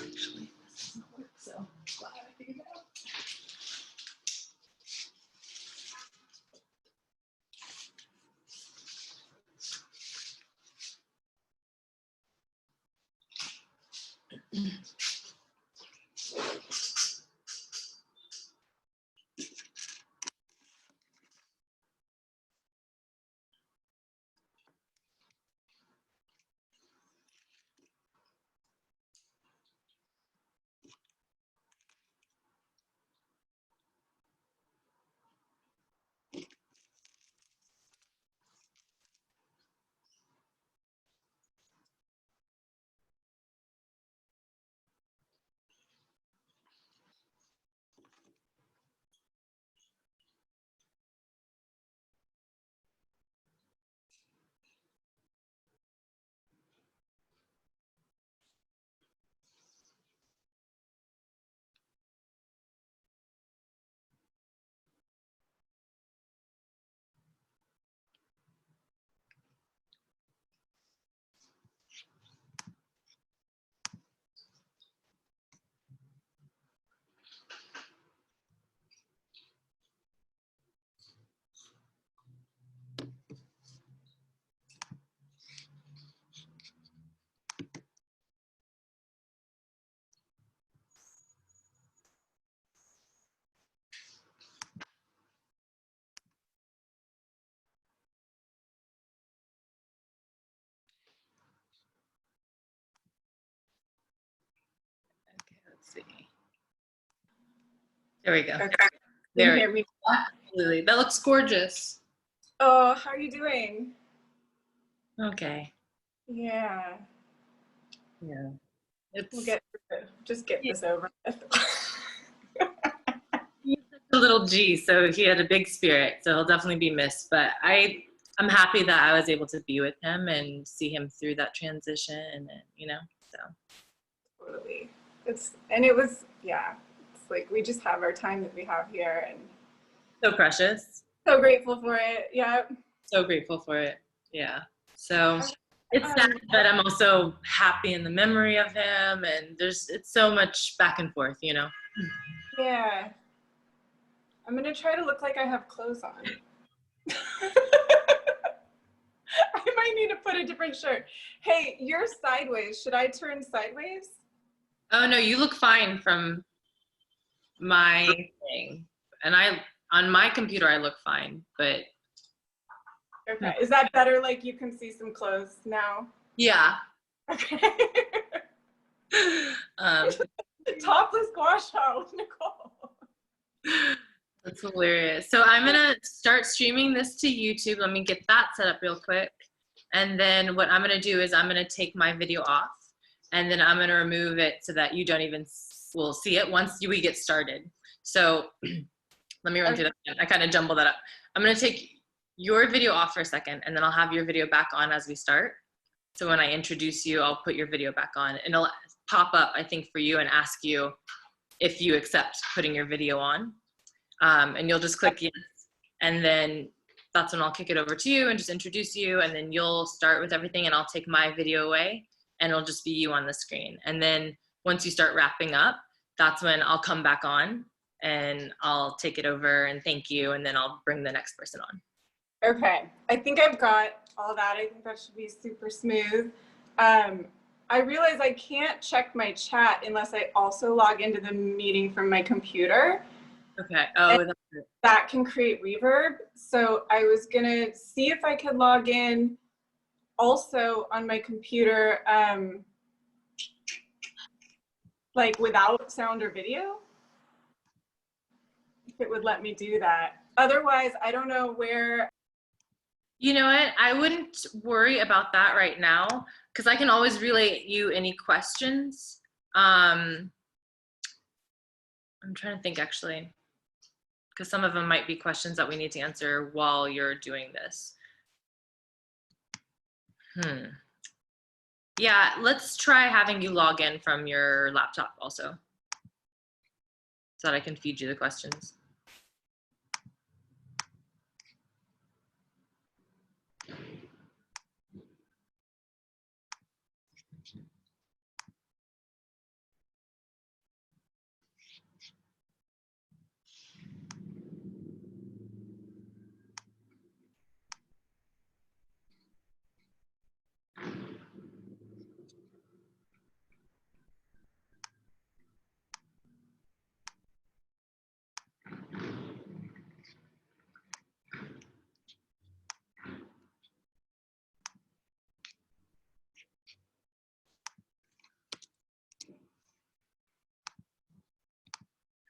Actually, this doesn't work, so I'm glad I figured it out. Okay, let's see. There we go. Okay. There. Can you hear me? Absolutely. That looks gorgeous. Oh, how are you doing? Okay. Yeah. Yeah. We'll just get this over with. He's a little G, so he had a big spirit, so he'll definitely be missed. But I'm happy that I was able to be with him and see him through that transition, and you know, so. Totally. It's like we just have our time that we have here, and So precious. so grateful for it. Yeah. So grateful for it. Yeah. So it's sad, but I'm also happy in the memory of him, and it's so much back and forth, you know. Yeah. I'm gonna try to look like I have clothes on. I might need to put a different shirt. Hey, you're sideways. Should I turn sideways? Oh no, you look fine from my thing, and on my computer I look fine, but Okay. Is that better? Like you can see some clothes now? yeah. Okay. Topless gua sha with Nicole. That's hilarious. So I'm gonna start streaming this to YouTube. Let me get that set up real quick. And then what I'm gonna do is I'm gonna take my video off, and then I'm gonna remove it so that you don't even will see it once we get started. So let me run through that again. I kind of jumbled that up. I'm gonna take your video off for a second, and then I'll have your video back on as we start. So when I introduce you, I'll put your video back on, and it'll pop up, I think, for you and ask you if you accept putting your video on. And you'll just click yes, and then that's when I'll kick it over to you and just introduce you, and then you'll start with everything, and I'll take my video away, and it'll just be you on the screen. And then once you start wrapping up, that's when I'll come back on, and I'll take it over and thank you, and then I'll bring the next person on. Okay, I think I've got all that. I think that should be super smooth. I realize I can't check my chat unless I also log into the meeting from my computer. Okay. Oh, that can create reverb. So I was gonna see if I could log in also on my computer, like without sound or video, if it would let me do that. Otherwise, I don't know where. You know what? I wouldn't worry about that right now, because I can always relay you any questions. I'm trying to think, actually, because some of them might be questions that we need to answer while you're doing this. Yeah, let's try having you log in from your laptop also, so that I can feed you the questions.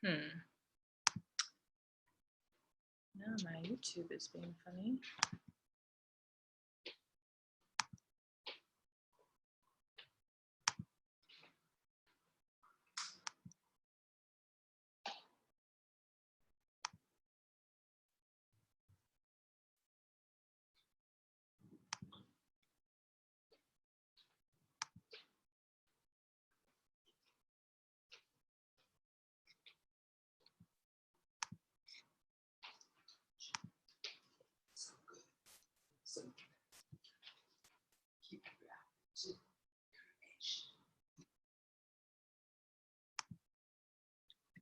No, my YouTube is being funny.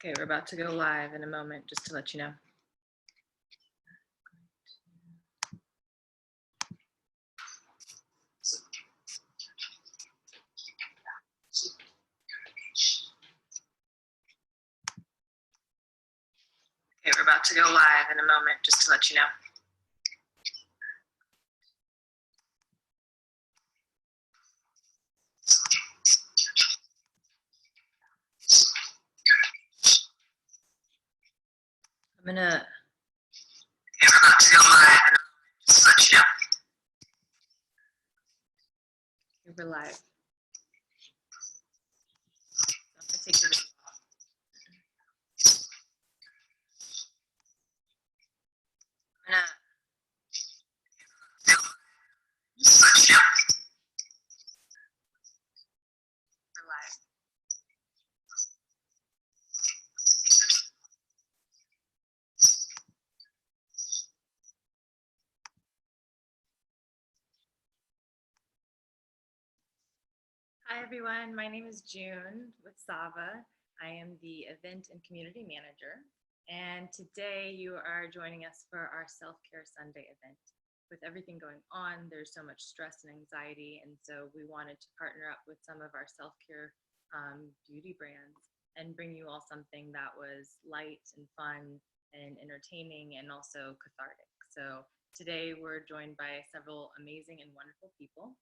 Okay, we're about to go live in a moment, just to let you know. Okay, we're about to go live in a moment, just to let you know. I'm gonna. Okay, we're about to go live in a moment, just to let you know. Okay, we're live. I'm gonna take the video off. I'm gonna. Just let you know. We're live. Hi everyone, my name is June with Sava. I am the event and community manager. And today you are joining us for our Self-Care Sunday event. With everything going on, there's so much stress and anxiety. And so we wanted to partner up with some of our self-care beauty brands and bring you all something that was light and fun and entertaining and also cathartic. So today we're joined by several amazing and wonderful people.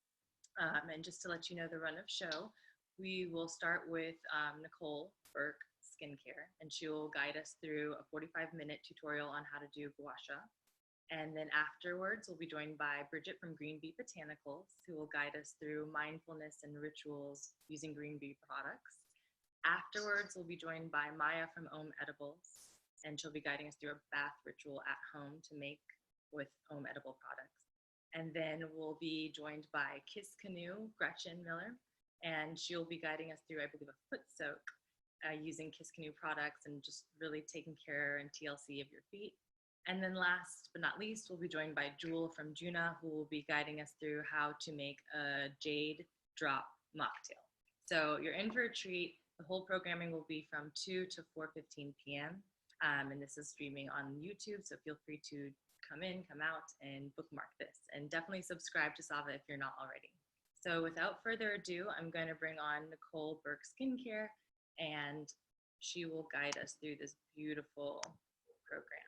And just to let you know the run of show, we will start with Nicole, Burke Skincare, and she will guide us through a 45-minute tutorial on how to do gua sha. And then afterwards, we'll be joined by Bridget from Bee Botanicals, who will guide us through mindfulness and rituals using green bee products. Afterwards, we'll be joined by Maya from Edibles, and she'll be guiding us through a bath ritual at home to make with Edible products. And then we'll be joined by Kiskanu, Gretchen Miller, and she'll be guiding us through, I believe, a foot soak using Kiskanu products and just really taking care and TLC of your feet. And then last but not least, we'll be joined by Jewel from Juna, who will be guiding us through how to make a jade drop mocktail. So you're in for a treat. The whole programming will be from 2 to 4:15 p.m. And this is streaming on YouTube, so feel free to come in, come out, and bookmark this. And definitely subscribe to Sava if you're not already. So without further ado, I'm going to bring on Nicole Burke Skincare, and she will guide us through this beautiful program.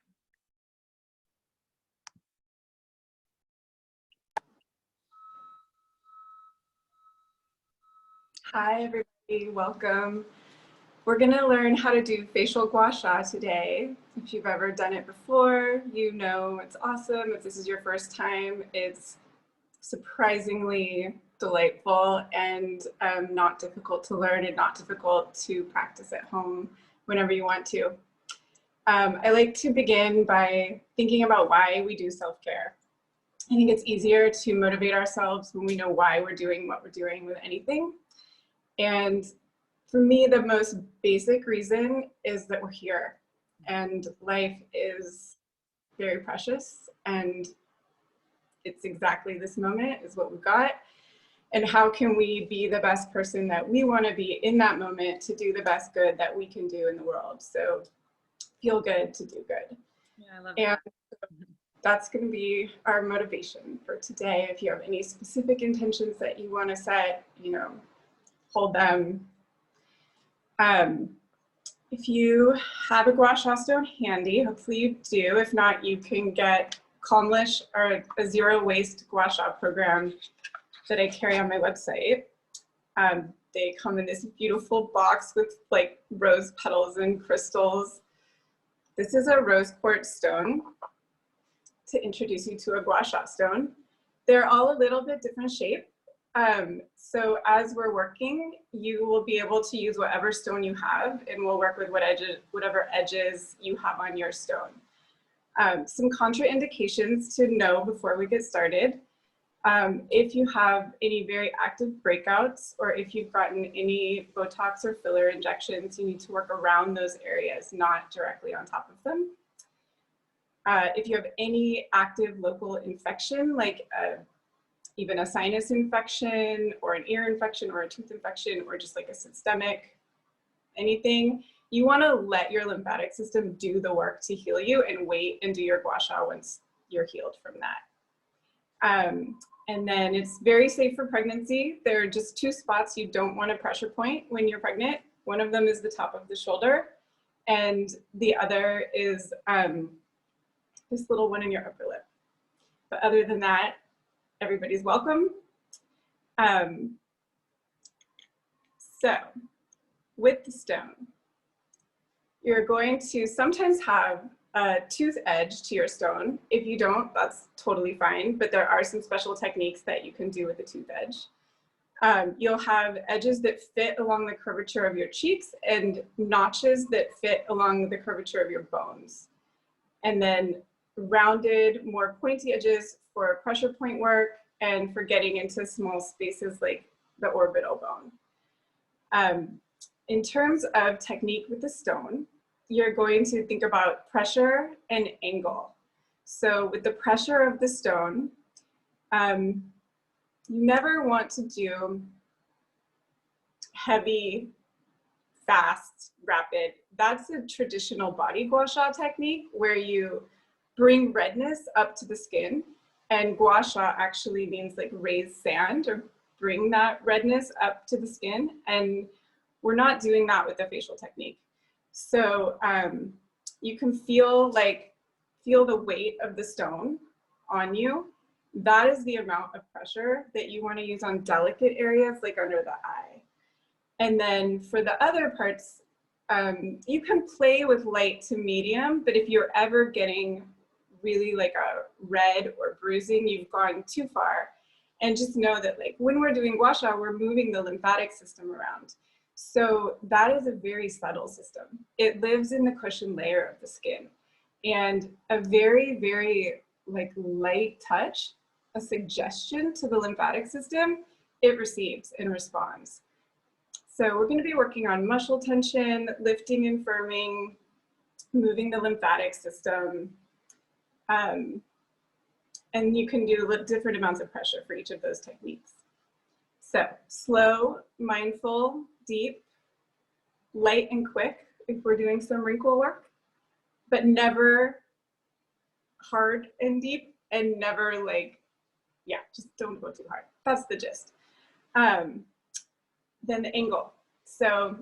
Hi, everybody. Welcome. We're going to learn how to do facial gua sha today. If you've ever done it before, you know it's awesome. If this is your first time, it's surprisingly delightful and not difficult to learn and not difficult to practice at home whenever you want to. I like to begin by thinking about why we do self-care. I think it's easier to motivate ourselves when we know why we're doing what we're doing with anything. And for me, the most basic reason is that we're here and life is very precious and it's exactly this moment is what we've got. And how can we be the best person that we want to be in that moment to do the best good that we can do in the world? So feel good to do good. Yeah, I love that. And that's going to be our motivation for today. If you have any specific intentions that you want to set, you know, hold them. If you have a gua sha stone handy, hopefully you do. If not, you can get Calmlish or a zero waste gua sha program that I carry on my website. They come in this beautiful box with like rose petals and crystals. This is a rose quartz stone to introduce you to a gua sha stone. They're all a little bit different shape. So as we're working, you will be able to use whatever stone you have, and we'll work with whatever edges you have on your stone. Some contraindications to know before we get started. If you have any very active breakouts, or if you've gotten any Botox or filler injections, you need to work around those areas, not directly on top of them. If you have any active local infection, like even a sinus infection or an ear infection or a tooth infection or just like a systemic anything, you want to let your lymphatic system do the work to heal you and wait and do your gua sha once you're healed from that. And then it's very safe for pregnancy. There are just 2 spots you don't want to pressure point when you're pregnant. One of them is the top of the shoulder, and the other is this little one in your upper lip. But other than that, everybody's welcome. So with the stone, you're going to sometimes have a tooth edge to your stone. If you don't, that's totally fine, but there are some special techniques that you can do with a tooth edge. You'll have edges that fit along the curvature of your cheeks and notches that fit along the curvature of your bones. And then rounded, more pointy edges for pressure point work and for getting into small spaces like the orbital bone. In terms of technique with the stone, you're going to think about pressure and angle. So with the pressure of the stone, you never want to do heavy, fast, rapid. That's a traditional body gua sha technique where you bring redness up to the skin, and gua sha actually means like raise sand or bring that redness up to the skin, and we're not doing that with the facial technique. So you can feel the weight of the stone on you. That is the amount of pressure that you want to use on delicate areas like under the eye. And then for the other parts, you can play with light to medium, but if you're ever getting really like a red or bruising, you've gone too far. And just know that like when we're doing gua sha, we're moving the lymphatic system around. So that is a very subtle system. It lives in the cushion layer of the skin. And a very, very like light touch, a suggestion to the lymphatic system, it receives and responds. So we're going to be working on muscle tension, lifting and firming, moving the lymphatic system. And you can do different amounts of pressure for each of those techniques. So slow, mindful, deep, light and quick if we're doing some wrinkle work, but never hard and deep, and never like, yeah, just don't go too hard. That's the gist. Then the angle. So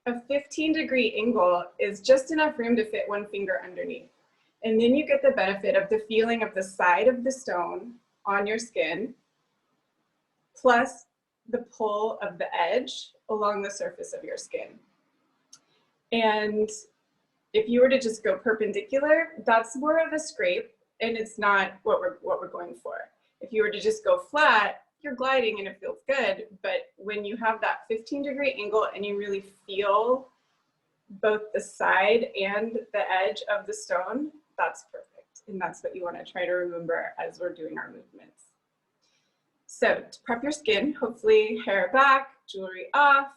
a 15-degree angle is just enough room to fit one finger underneath. And then you get the benefit of the feeling of the side of the stone on your skin, plus the pull of the edge along the surface of your skin. And if you were to just go perpendicular, that's more of a scrape, and it's not what we're going for. If you were to just go flat, you're gliding and it feels good, but when you have that 15-degree angle and you really feel both the side and the edge of the stone, that's perfect. And that's what you want to try to remember as we're doing our movements. So to prep your skin, hopefully hair back, jewelry off,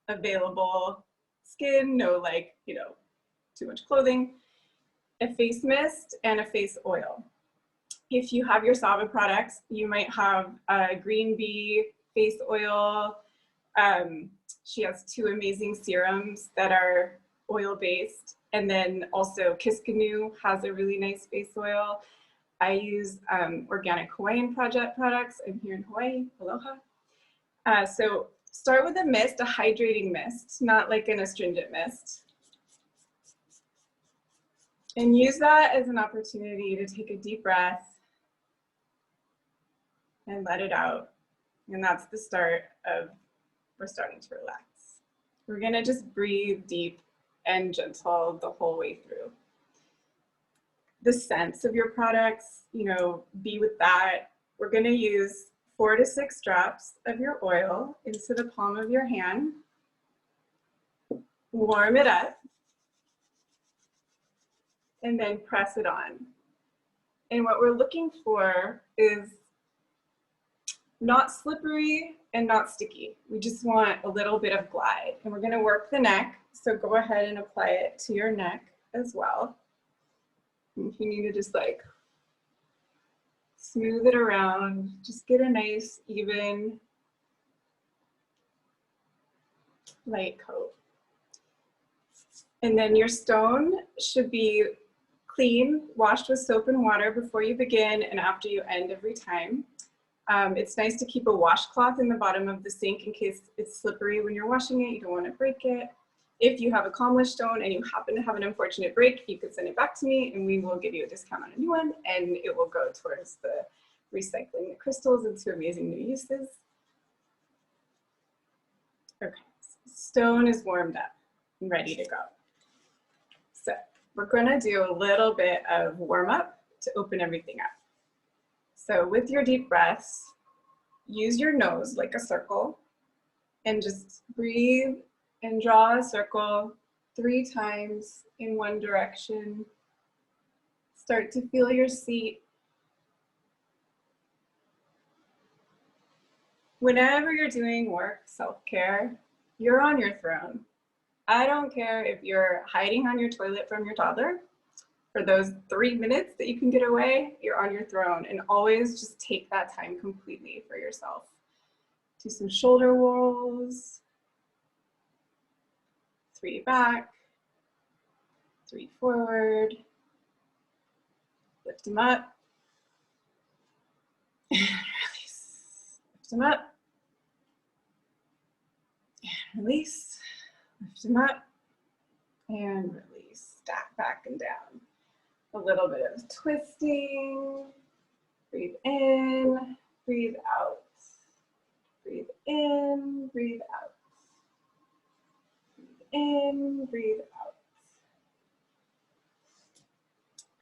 available skin, no like, you know, too much clothing, a face mist and a face oil. If you have your Sava products, you might have a green bee face oil. She has 2 amazing serums that are oil-based. And then also Kiskanu has a really nice face oil. I use organic Hawaiian project products. I'm here in Hawaii, aloha. So start with a mist, a hydrating mist, not like an astringent mist. And use that as an opportunity to take a deep breath and let it out. And that's the start of we're starting to relax. We're gonna just breathe deep and gentle the whole way through. The scents of your products, you know, be with that. We're gonna use 4 to 6 drops of your oil into the palm of your hand. Warm it up, and then press it on. And what we're looking for is not slippery and not sticky. We just want a little bit of glide. And we're gonna work the neck, so go ahead and apply it to your neck as well. And if you need to just like smooth it around, just get a nice, even, light coat. And then your stone should be clean, washed with soap and water before you begin and after you end every time. It's nice to keep a washcloth in the bottom of the sink in case it's slippery when you're washing it. You don't want to break it. If you have a calmless stone and you happen to have an unfortunate break, you could send it back to me and we will give you a discount on a new one, and it will go towards the recycling the crystals into amazing new uses. Okay, stone is warmed up and ready to go. So we're gonna do a little bit of warm up to open everything up. So with your deep breaths, use your nose like a circle and just breathe and draw a circle 3 times in one direction. Start to feel your seat. Whenever you're doing work, self-care, you're on your throne. I don't care if you're hiding on your toilet from your toddler. For those 3 minutes that you can get away, you're on your throne, and always just take that time completely for yourself. Do some shoulder rolls. 3 back, 3 forward. Lift them up. And release. Lift them up. And release. Lift them up. And release. Stack back and down. A little bit of twisting. Breathe in, breathe out. Breathe in, breathe out. Breathe in, breathe out.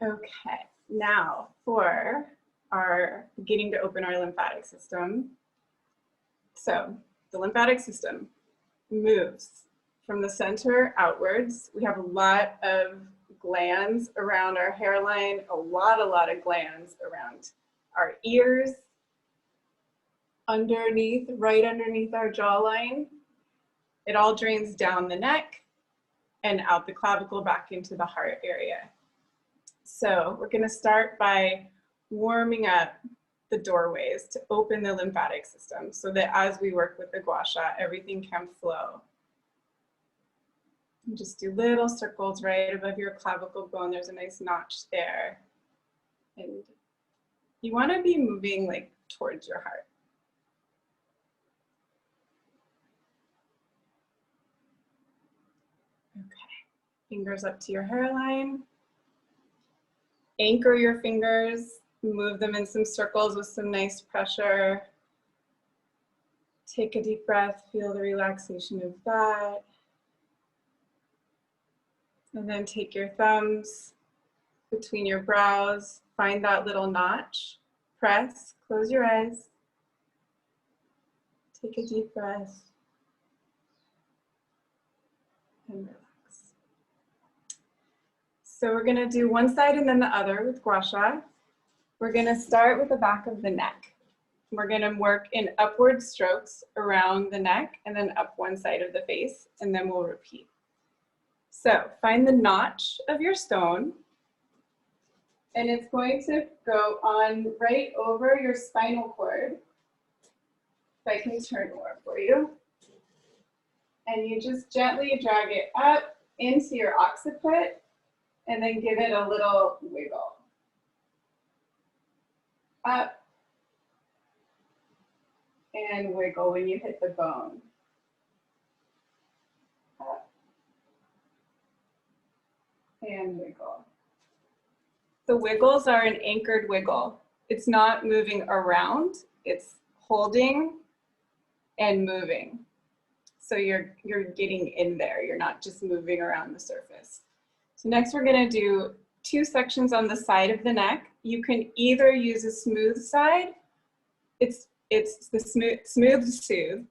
Okay, now for our beginning to open our lymphatic system. So the lymphatic system moves from the center outwards. We have a lot of glands around our hairline, a lot of glands around our ears, underneath, right underneath our jawline. It all drains down the neck and out the clavicle back into the heart area. So we're gonna start by warming up the doorways to open the lymphatic system so that as we work with the gua sha, everything can flow. And just do little circles right above your clavicle bone. There's a nice notch there. And you want to be moving like towards your heart. Okay, fingers up to your hairline. Anchor your fingers, move them in some circles with some nice pressure. Take a deep breath, feel the relaxation of that. And then take your thumbs between your brows, find that little notch, press, close your eyes. Take a deep breath and relax. So we're gonna do one side and then the other with gua sha. We're gonna start with the back of the neck. We're gonna work in upward strokes around the neck and then up one side of the face, and then we'll repeat. So find the notch of your stone, and it's going to go on right over your spinal cord. If I can turn more for you. And you just gently drag it up into your occiput and then give it a little wiggle. Up and wiggle when you hit the bone. Up and wiggle. The wiggles are an anchored wiggle. It's not moving around, it's holding and moving. So you're getting in there. You're not just moving around the surface. So next we're gonna do 2 sections on the side of the neck. You can either use a smooth side. It's the smooth soothe.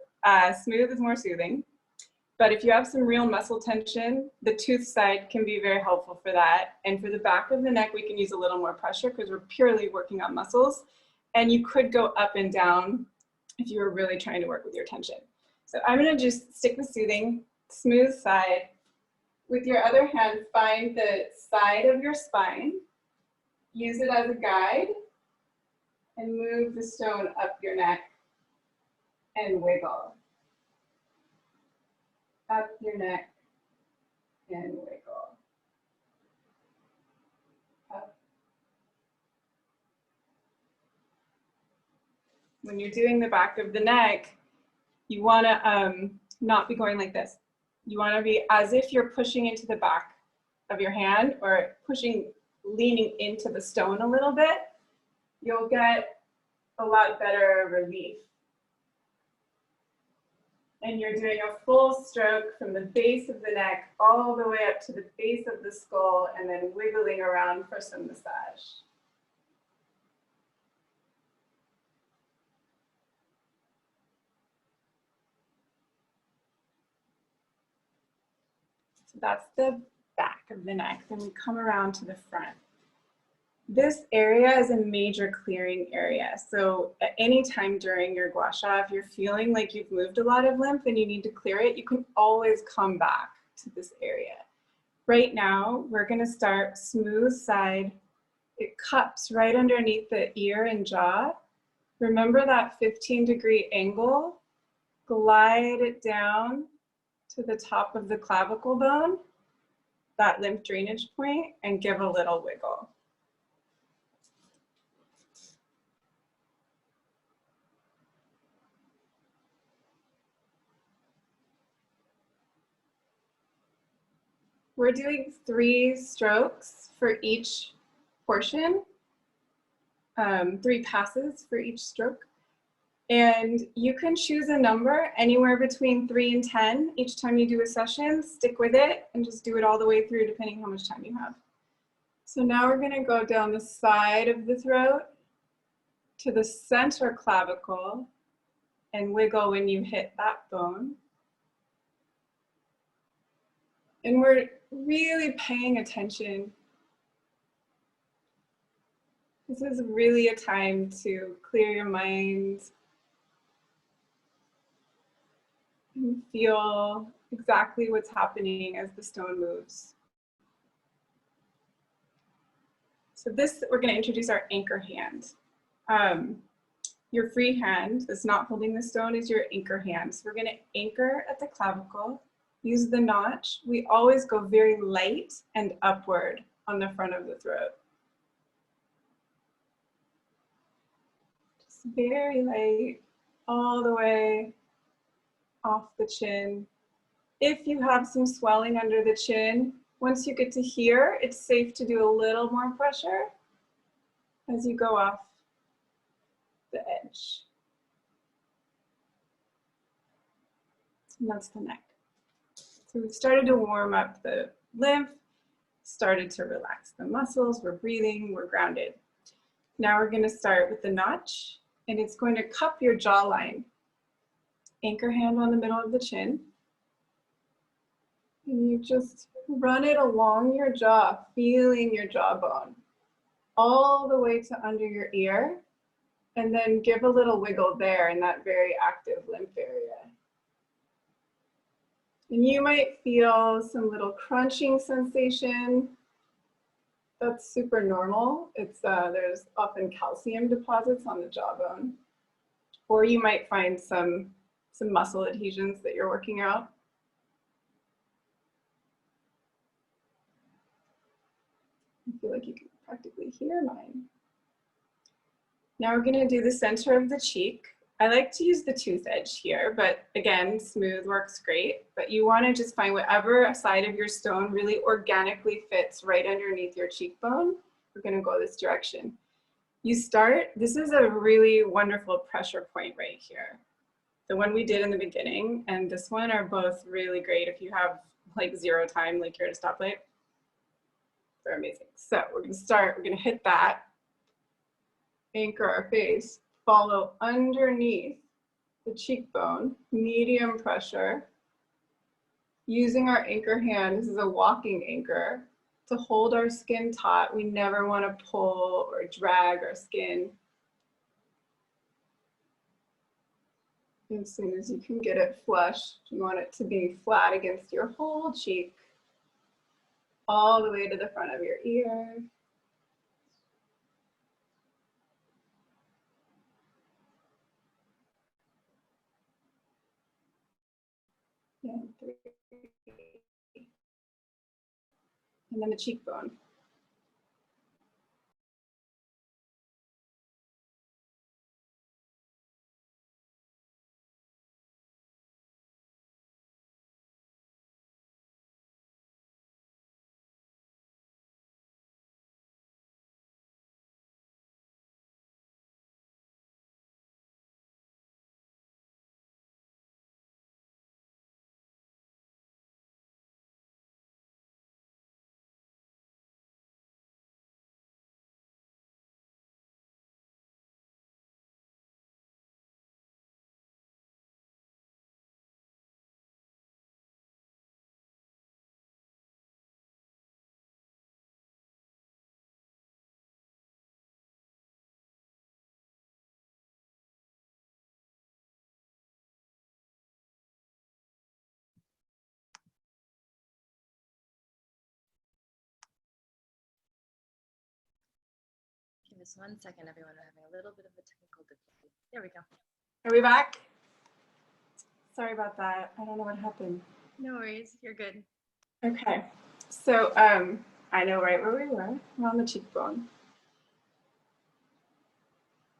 Smooth is more soothing. But if you have some real muscle tension, the tooth side can be very helpful for that. And for the back of the neck, we can use a little more pressure because we're purely working on muscles. And you could go up and down if you were really trying to work with your tension. So I'm gonna just stick with soothing, smooth side. With your other hand, find the side of your spine, use it as a guide, and move the stone up your neck and wiggle. Up your neck and wiggle. Up. When you're doing the back of the neck, you want to not be going like this. You want to be as if you're pushing into the back of your hand or leaning into the stone a little bit. You'll get a lot better relief. And you're doing a full stroke from the base of the neck all the way up to the base of the skull and then wiggling around for some massage. So that's the back of the neck. Then we come around to the front. This area is a major clearing area. So at any time during your gua sha, if you're feeling like you've moved a lot of lymph and you need to clear it, you can always come back to this area. Right now, we're gonna start smooth side. It cups right underneath the ear and jaw. Remember that 15-degree angle? Glide it down to the top of the clavicle bone, that lymph drainage point, and give a little wiggle. We're doing 3 strokes for each portion, 3 passes for each stroke. And you can choose a number anywhere between 3 and 10 each time you do a session. Stick with it and just do it all the way through depending how much time you have. So now we're gonna go down the side of the throat to the center clavicle and wiggle when you hit that bone. And we're really paying attention. This is really a time to clear your mind and feel exactly what's happening as the stone moves. So this, we're going to introduce our anchor hand. Your free hand that's not holding the stone is your anchor hand. So we're going to anchor at the clavicle. Use the notch. We always go very light and upward on the front of the throat. Just very light, all the way off the chin. If you have some swelling under the chin, once you get to here, it's safe to do a little more pressure as you go off the edge. And that's the neck. So we've started to warm up the lymph, started to relax the muscles, we're breathing, we're grounded. Now we're gonna start with the notch, and it's going to cup your jawline. Anchor hand on the middle of the chin. And you just run it along your jaw, feeling your jawbone, all the way to under your ear, and then give a little wiggle there in that very active lymph area. And you might feel some little crunching sensation. That's super normal. It's there's often calcium deposits on the jawbone. Or you might find some muscle adhesions that you're working out. I feel like you can practically hear mine. Now we're gonna do the center of the cheek. I like to use the tooth edge here, but again, smooth works great. But you wanna just find whatever side of your stone really organically fits right underneath your cheekbone. We're gonna go this direction. You start, this is a really wonderful pressure point right here. The one we did in the beginning and this one are both really great if you have like 0 time, like you're at a stoplight. They're amazing. So we're gonna start, we're gonna hit that, anchor our face, follow underneath the cheekbone, medium pressure, using our anchor hand. This is a walking anchor to hold our skin taut. We never want to pull or drag our skin. As soon as you can get it flush, you want it to be flat against your whole cheek, all the way to the front of your ear. And 3. And then the cheekbone. Give us 1 second, everyone. We're having a little bit of a technical difficulty. There we go. Are we back? Sorry about that. I don't know what happened. No worries. You're good. Okay. So I know right where we were. We're on the cheekbone.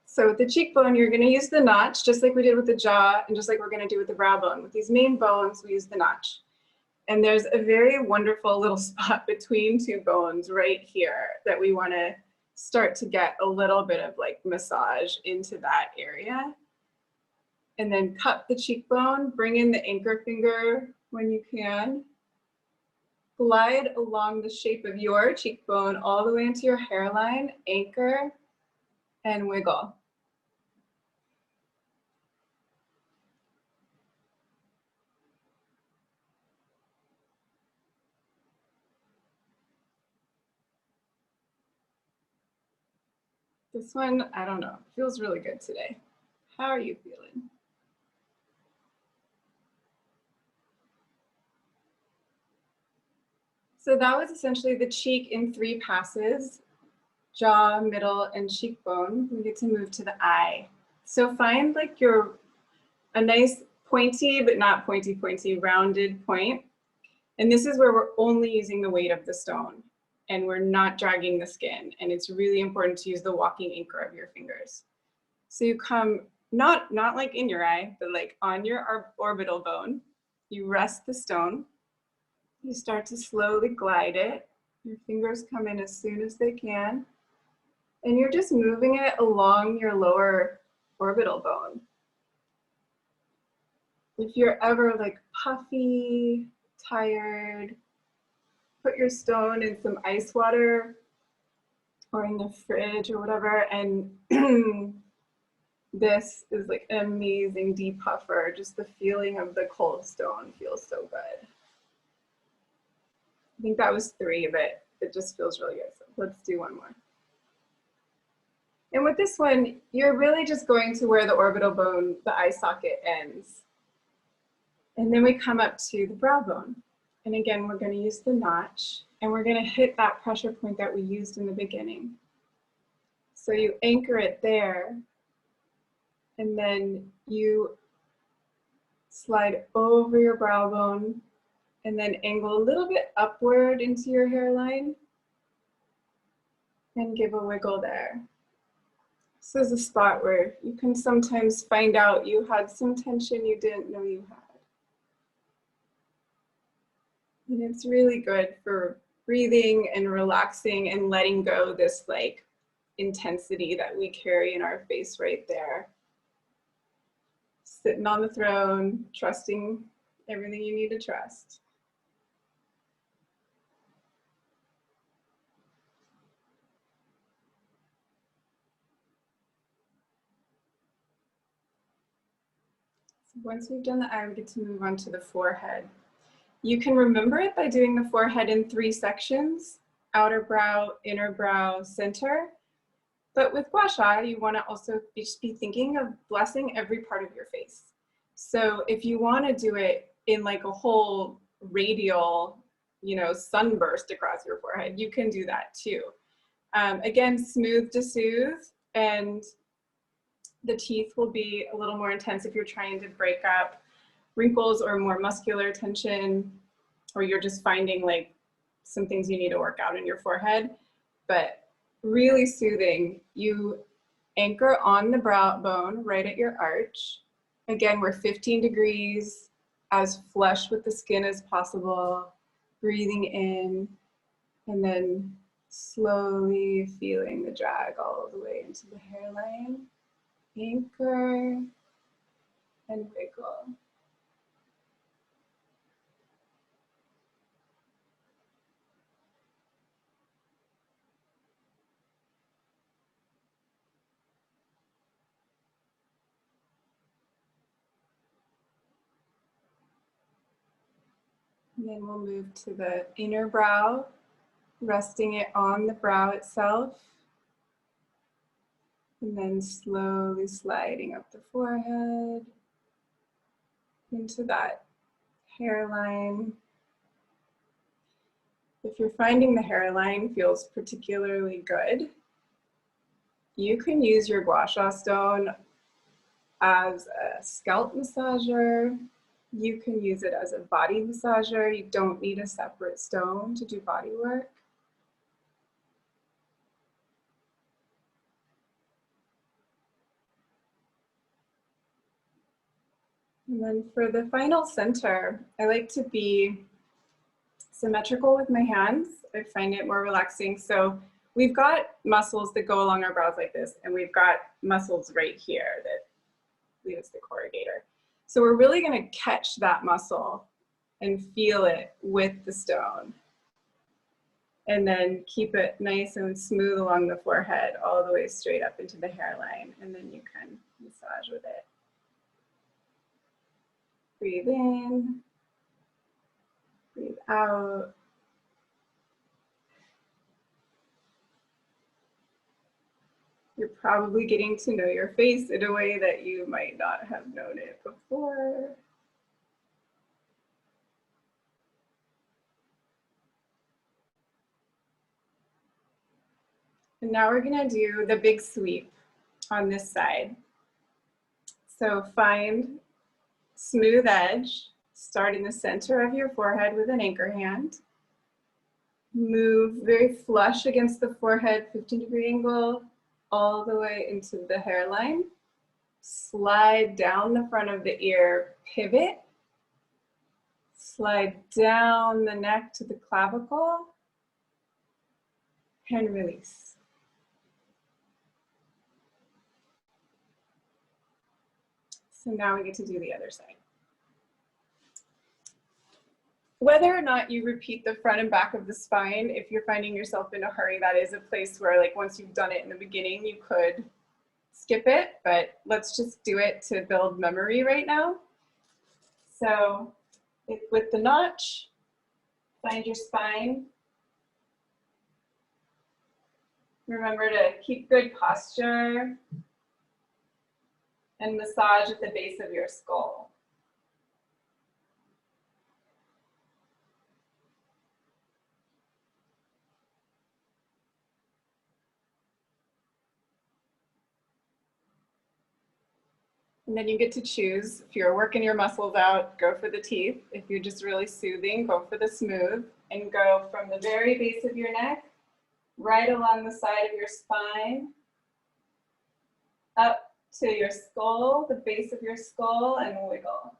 So with the cheekbone, you're going to use the notch, just like we did with the jaw, and just like we're going to do with the brow bone. With these main bones, we use the notch. And there's a very wonderful little spot between 2 bones right here that we want to start to get a little bit of like massage into that area. And then cup the cheekbone, bring in the anchor finger when you can. Glide along the shape of your cheekbone all the way into your hairline, anchor, and wiggle. This one, I don't know, feels really good today. How are you feeling? So that was essentially the cheek in 3 passes, jaw, middle, and cheekbone. We get to move to the eye. So find like a nice pointy, but not pointy, rounded point. And this is where we're only using the weight of the stone and we're not dragging the skin. And it's really important to use the walking anchor of your fingers. So you come not like in your eye, but like on your orbital bone. You rest the stone. You start to slowly glide it. Your fingers come in as soon as they can. And you're just moving it along your lower orbital bone. If you're ever like puffy, tired, put your stone in some ice water or in the fridge or whatever, and this is like an amazing depuffer. Just the feeling of the cold stone feels so good. I think that was 3, but it just feels really good. So let's do 1 more. And with this one, you're really just going to where the orbital bone, the eye socket ends. And then we come up to the brow bone. And again, we're going to use the notch and we're going to hit that pressure point that we used in the beginning. So you anchor it there and then you slide over your brow bone and then angle a little bit upward into your hairline and give a wiggle there. This is a spot where you can sometimes find out you had some tension you didn't know you had. And it's really good for breathing and relaxing and letting go this like intensity that we carry in our face right there. sitting on the throne, trusting everything you need to trust. So once we've done the eye, we get to move on to the forehead. You can remember it by doing the forehead in 3 sections: outer brow, inner brow, center. But with gua sha, you want to also just be thinking of blessing every part of your face. So if you want to do it in like a whole radial, you know, sunburst across your forehead, you can do that too. Again, smooth to soothe, and the teeth will be a little more intense if you're trying to break up wrinkles or more muscular tension, or you're just finding like some things you need to work out in your forehead. But really soothing. You anchor on the brow bone right at your arch. Again, we're 15 degrees, as flush with the skin as possible. Breathing in, and then slowly feeling the drag all the way into the hairline. Anchor and wiggle. And then we'll move to the inner brow, resting it on the brow itself. And then slowly sliding up the forehead into that hairline. If you're finding the hairline feels particularly good, you can use your gua sha stone as a scalp massager. You can use it as a body massager. You don't need a separate stone to do body work. And then for the final center, I like to be symmetrical with my hands. I find it more relaxing. So we've got muscles that go along our brows like this, and we've got muscles right here that lead us the corrugator. So we're really going to catch that muscle and feel it with the stone. And then keep it nice and smooth along the forehead, all the way straight up into the hairline. And then you can massage with it. Breathe in, breathe out. You're probably getting to know your face in a way that you might not have known it before. And now we're gonna do the big sweep on this side. So find smooth edge, start in the center of your forehead with an anchor hand. Move very flush against the forehead, 15-degree angle, all the way into the hairline. Slide down the front of the ear, pivot. Slide down the neck to the clavicle, and release. So now we get to do the other side. Whether or not you repeat the front and back of the spine, if you're finding yourself in a hurry, that is a place where, like, once you've done it in the beginning, you could skip it, but let's just do it to build memory right now. So with the notch, find your spine. Remember to keep good posture and massage at the base of your skull. And then you get to choose. If you're working your muscles out, go for the teeth. If you're just really soothing, go for the smooth. And go from the very base of your neck, right along the side of your spine, up to your skull, the base of your skull, and wiggle.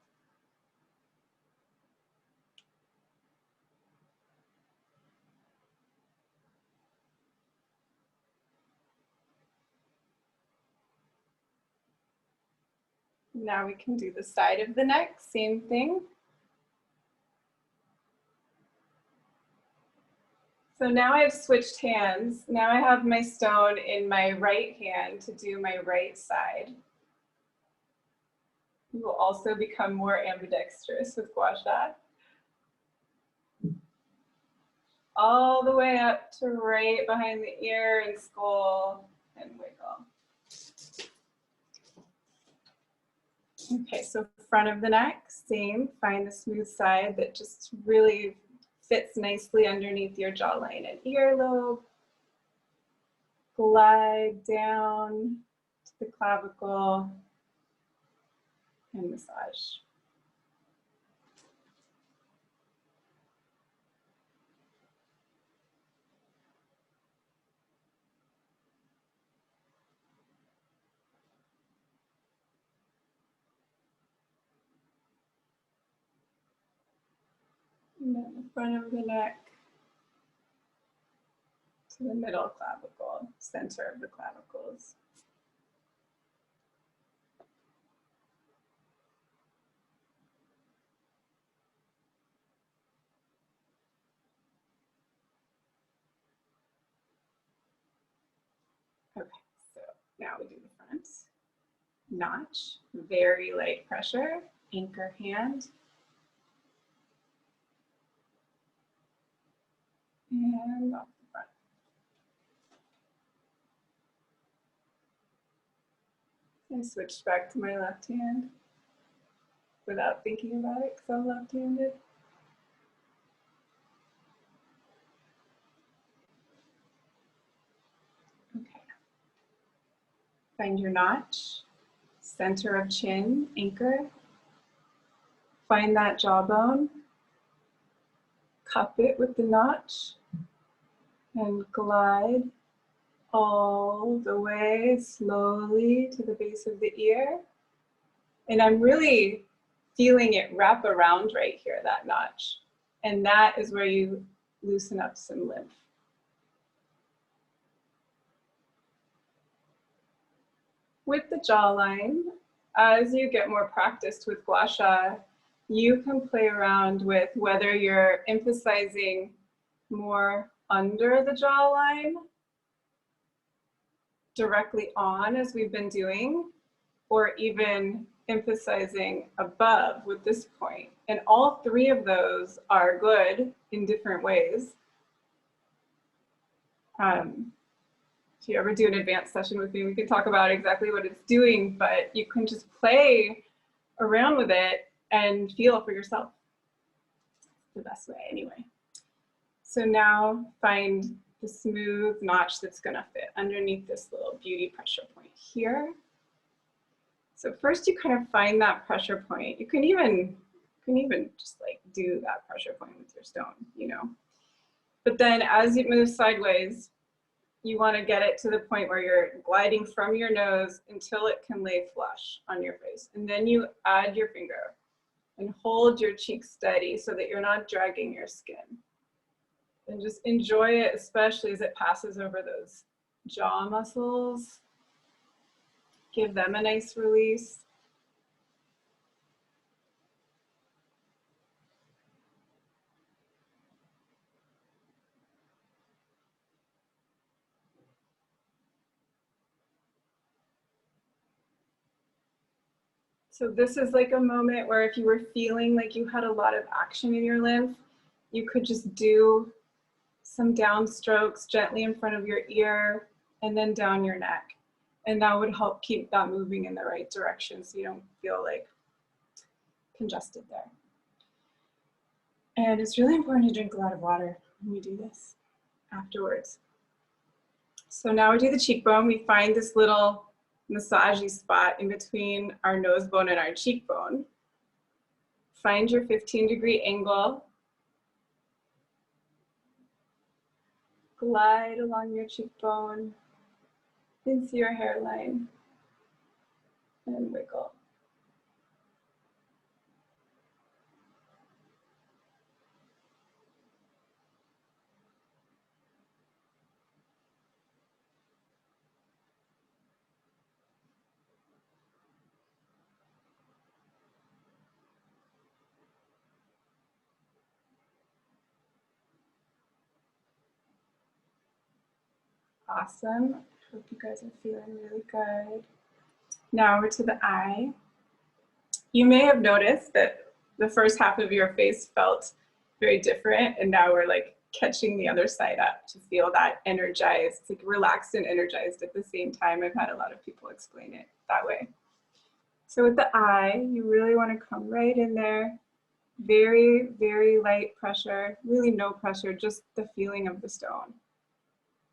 Now we can do the side of the neck, same thing. So now I've switched hands. Now I have my stone in my right hand to do my right side. You will also become more ambidextrous with gua sha. All the way up to right behind the ear and skull and wiggle. Okay, so front of the neck, same. Find the smooth side that just really fits nicely underneath your jawline and earlobe. Glide down to the clavicle and massage. And then the front of the neck to the middle clavicle, center of the clavicles. Okay, so now we do the front. Notch, very light pressure, anchor hand. And off the front. And switch back to my left hand without thinking about it because I'm left-handed. Okay. Find your notch, center of chin, anchor. Find that jawbone, cup it with the notch, and glide all the way slowly to the base of the ear. And I'm really feeling it wrap around right here, that notch. And that is where you loosen up some lymph. With the jawline, as you get more practiced with gua sha, you can play around with whether you're emphasizing more under the jawline, directly on as we've been doing, or even emphasizing above with this point. And all three of those are good in different ways. If you ever do an advanced session with me, we can talk about exactly what it's doing, but you can just play around with it and feel for yourself. The best way anyway. So now find the smooth notch that's gonna fit underneath this little beauty pressure point here. So first you kind of find that pressure point. You can even just like do that pressure point with your stone, you know. But then as it moves sideways, you want to get it to the point where you're gliding from your nose until it can lay flush on your face. And then you add your finger and hold your cheek steady so that you're not dragging your skin. And just enjoy it, especially as it passes over those jaw muscles. Give them a nice release. So this is like a moment where if you were feeling like you had a lot of action in your lymph, you could just do some down strokes gently in front of your ear and then down your neck. And that would help keep that moving in the right direction so you don't feel like congested there. And it's really important to drink a lot of water when we do this afterwards. So now we do the cheekbone. We find this little massagey spot in between our nose bone and our cheekbone. Find your 15-degree angle. Glide along your cheekbone into your hairline and wiggle. Awesome. Hope you guys are feeling really good. Now we're to the eye. You may have noticed that the first half of your face felt very different, and now we're like catching the other side up to feel that energized, like relaxed and energized at the same time. I've had a lot of people explain it that way. So with the eye, you really want to come right in there. Very, very light pressure, really no pressure, just the feeling of the stone.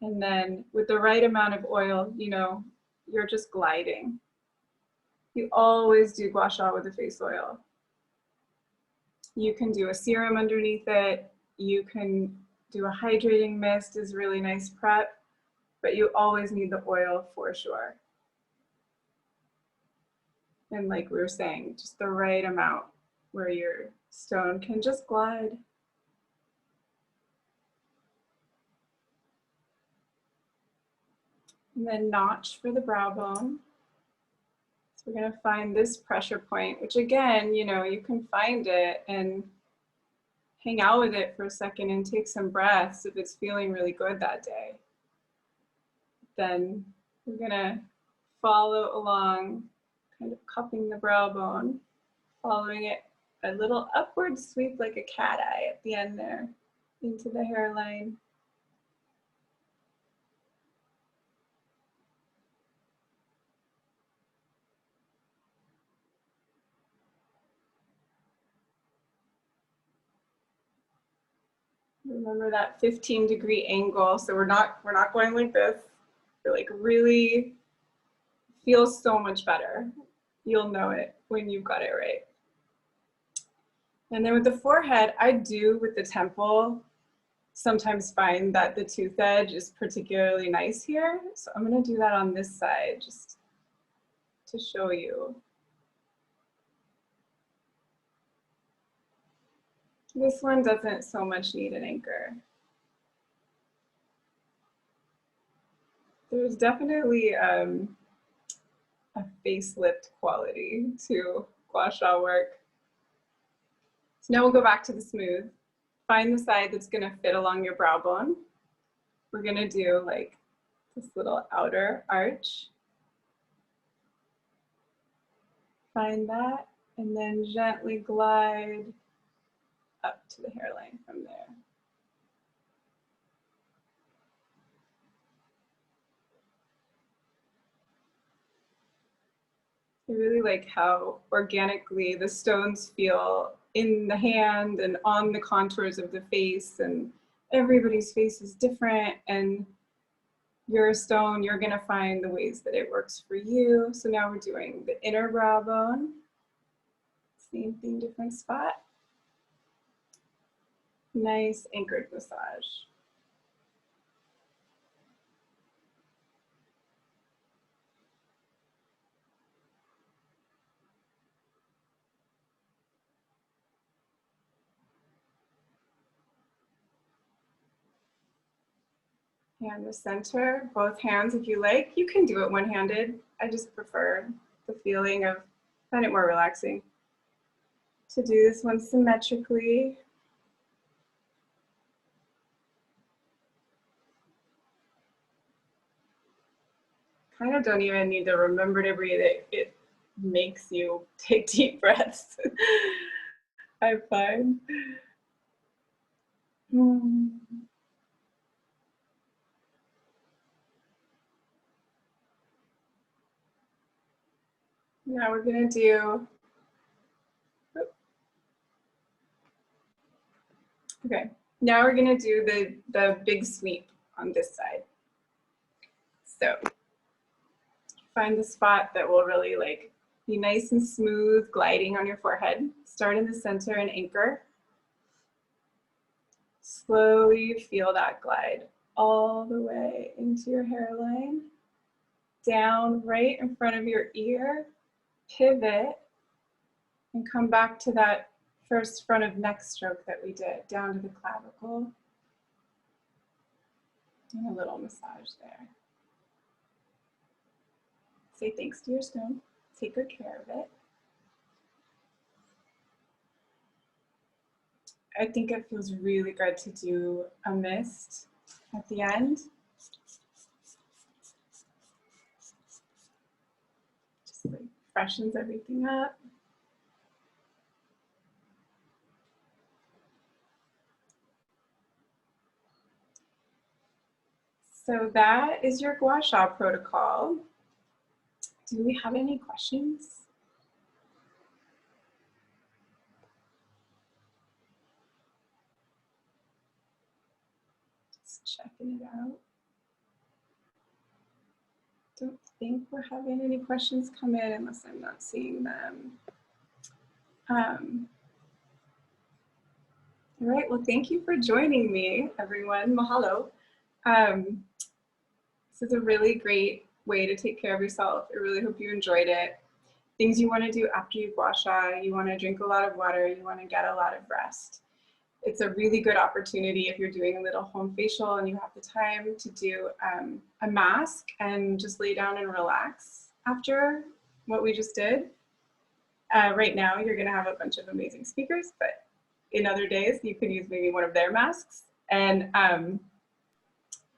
And then with the right amount of oil, you know, you're just gliding. You always do gua sha with the face oil. You can do a serum underneath it. You can do a hydrating mist, is really nice prep, but you always need the oil for sure. And like we were saying, just the right amount where your stone can just glide. And then notch for the brow bone. So we're going to find this pressure point, which again, you know, you can find it and hang out with it for a second and take some breaths if it's feeling really good that day. Then we're going to follow along, kind of cupping the brow bone, following it a little upward sweep like a cat eye at the end there into the hairline. Remember that 15-degree angle. So we're not going like this. We're like really feels so much better. You'll know it when you've got it right. And then with the forehead, I do with the temple sometimes find that the tooth edge is particularly nice here. So I'm going to do that on this side just to show you. This one doesn't so much need an anchor. There's definitely a facelift quality to gua sha work. So now we'll go back to the smooth. Find the side that's going to fit along your brow bone. We're going to do like this little outer arch. Find that and then gently glide up to the hairline from there. I really like how organically the stones feel in the hand and on the contours of the face, and everybody's face is different, and your stone, you're gonna find the ways that it works for you. So now we're doing the inner brow bone. Same thing, different spot. Nice anchored massage. And the center, both hands if you like. You can do it one-handed. I just prefer the feeling of, find it more relaxing to do this one symmetrically. Kind of don't even need to remember to breathe. It makes you take deep breaths. I find. Now we're gonna do, okay, now we're gonna do the big sweep on this side. So find the spot that will really like be nice and smooth, gliding on your forehead. Start in the center and anchor. Slowly feel that glide all the way into your hairline, down right in front of your ear, pivot, and come back to that first front of neck stroke that we did, down to the clavicle. And a little massage there. Say thanks to your stone. Take good care of it. I think it feels really good to do a mist at the end. like freshens everything up. So that is your gua sha protocol. Do we have any questions? Just checking it out. Don't think we're having any questions come in unless I'm not seeing them. All right, well, thank you for joining me, everyone. Mahalo. This is a really great way to take care of yourself. I really hope you enjoyed it. Things you want to do after you gua sha, you want to drink a lot of water, you want to get a lot of rest. It's a really good opportunity if you're doing a little home facial and you have the time to do a mask and just lay down and relax after what we just did. Right now, you're going to have a bunch of amazing speakers, but in other days, you can use maybe one of their masks. And,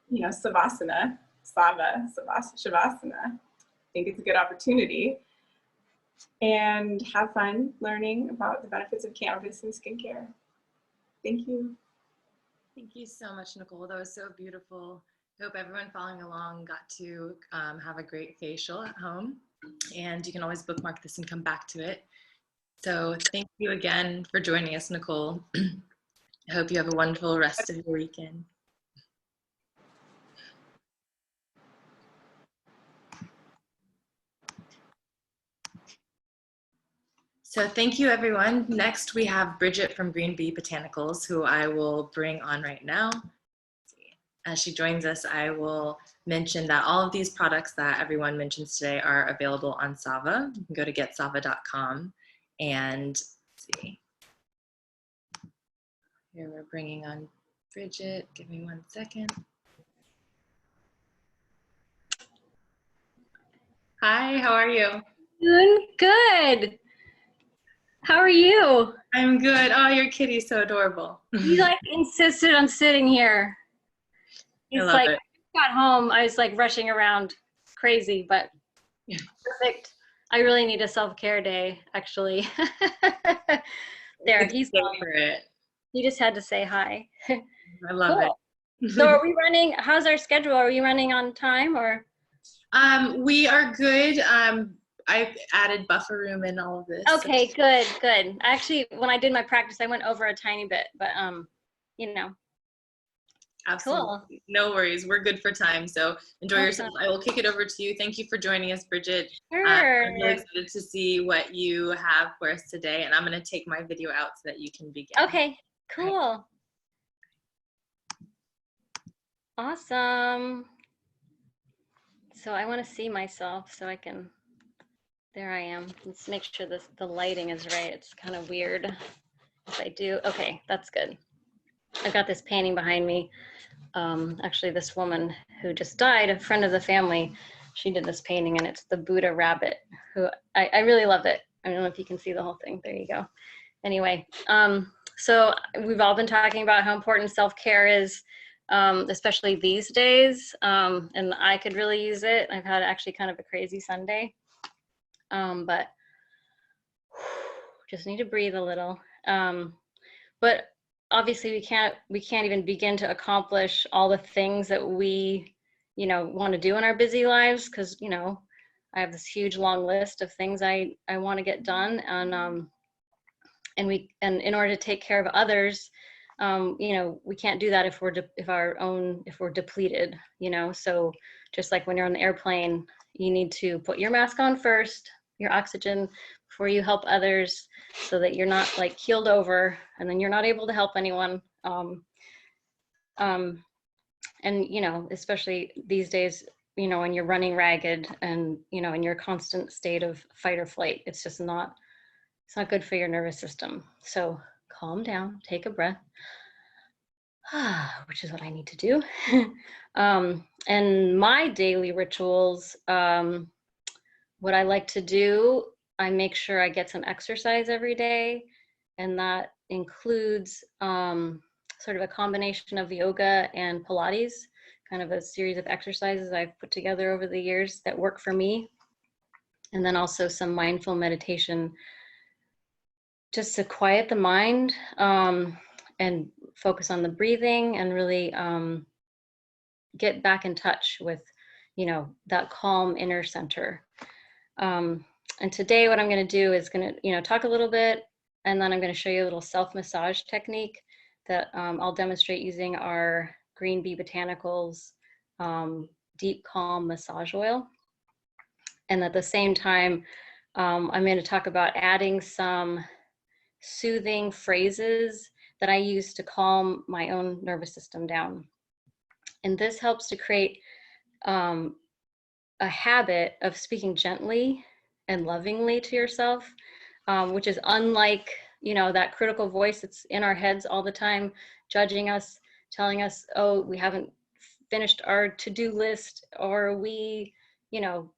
you know, Savasana, Sava, Shavasana, I think it's a good opportunity. And have fun learning about the benefits of cannabis and skincare. Thank you. Thank you so much, Nicole. That was so beautiful. I hope everyone following along got to have a great facial at home. And you can always bookmark this and come back to it. So thank you again for joining us, Nicole. I hope you have a wonderful rest of your weekend. So thank you, everyone. Next, we have Bridget from Bee Botanicals, who I will bring on right now. As she joins us, I will mention that all of these products that everyone mentions today are available on Sava. You can go to getsava.com and see. Here we're bringing on Bridget. Give me 1 second. Hi, how are you? Doing good. How are you? I'm good. Oh, your kitty's so adorable. He like insisted on sitting here. He's I love like, it. I got home, I was like rushing around crazy, but Yeah. perfect. I really need a self-care day, actually. There, he's gone for it. He just had to say hi. I love it. So are we running, how's our schedule? Are we running on time or? We are good. I added buffer room in all of this. Okay, so. Good. Actually, when I did my practice, I went over a tiny bit, but you know. Absolutely. Cool. No worries. We're good for time. So enjoy yourself. I will kick it over to you. Thank you for joining us, Bridget. Sure. I'm really excited to see what you have for us today. And I'm going to take my video out so that you can begin. Okay, cool. Right. Awesome. So I want to see myself so I can, there I am. Let's make sure the lighting is right. It's kind of weird if I do. Okay, that's good. I've got this painting behind me. Actually, this woman who just died, a friend of the family, she did this painting and it's the Buddha rabbit, who I really love it. I don't know if you can see the whole thing. There you go. Anyway, so we've all been talking about how important self-care is, especially these days, and I could really use it. I've had actually kind of a crazy Sunday, but just need to breathe a little. But obviously we can't even begin to accomplish all the things that we, want to do in our busy lives, because, I have this huge long list of things I want to get done, and in order to take care of others, we can't do that if we're depleted, so just like when you're on the airplane, you need to put your mask on first, your oxygen, before you help others, so that you're not like keeled over and then you're not able to help anyone. And especially these days, when you're running ragged and in your constant state of fight or flight, it's not good for your nervous system. So calm down, take a breath, which is what I need to do. And my daily rituals, what I like to do, I make sure I get some exercise every day, and that includes sort of a combination of yoga and Pilates, kind of a series of exercises I've put together over the years that work for me. And then also some mindful meditation just to quiet the mind and focus on the breathing and really get back in touch with, you know, that calm inner center. And today what I'm going to do is going to, you know, talk a little bit, and then I'm going to show you a little self-massage technique that I'll demonstrate using our green Bee Botanicals deep calm massage oil. And at the same time, I'm going to talk about adding some soothing phrases that I use to calm my own nervous system down. And this helps to create a habit of speaking gently and lovingly to yourself, which is unlike, you know, that critical voice that's in our heads all the time, judging us, telling us, oh, we haven't finished our to-do list, or we, you know,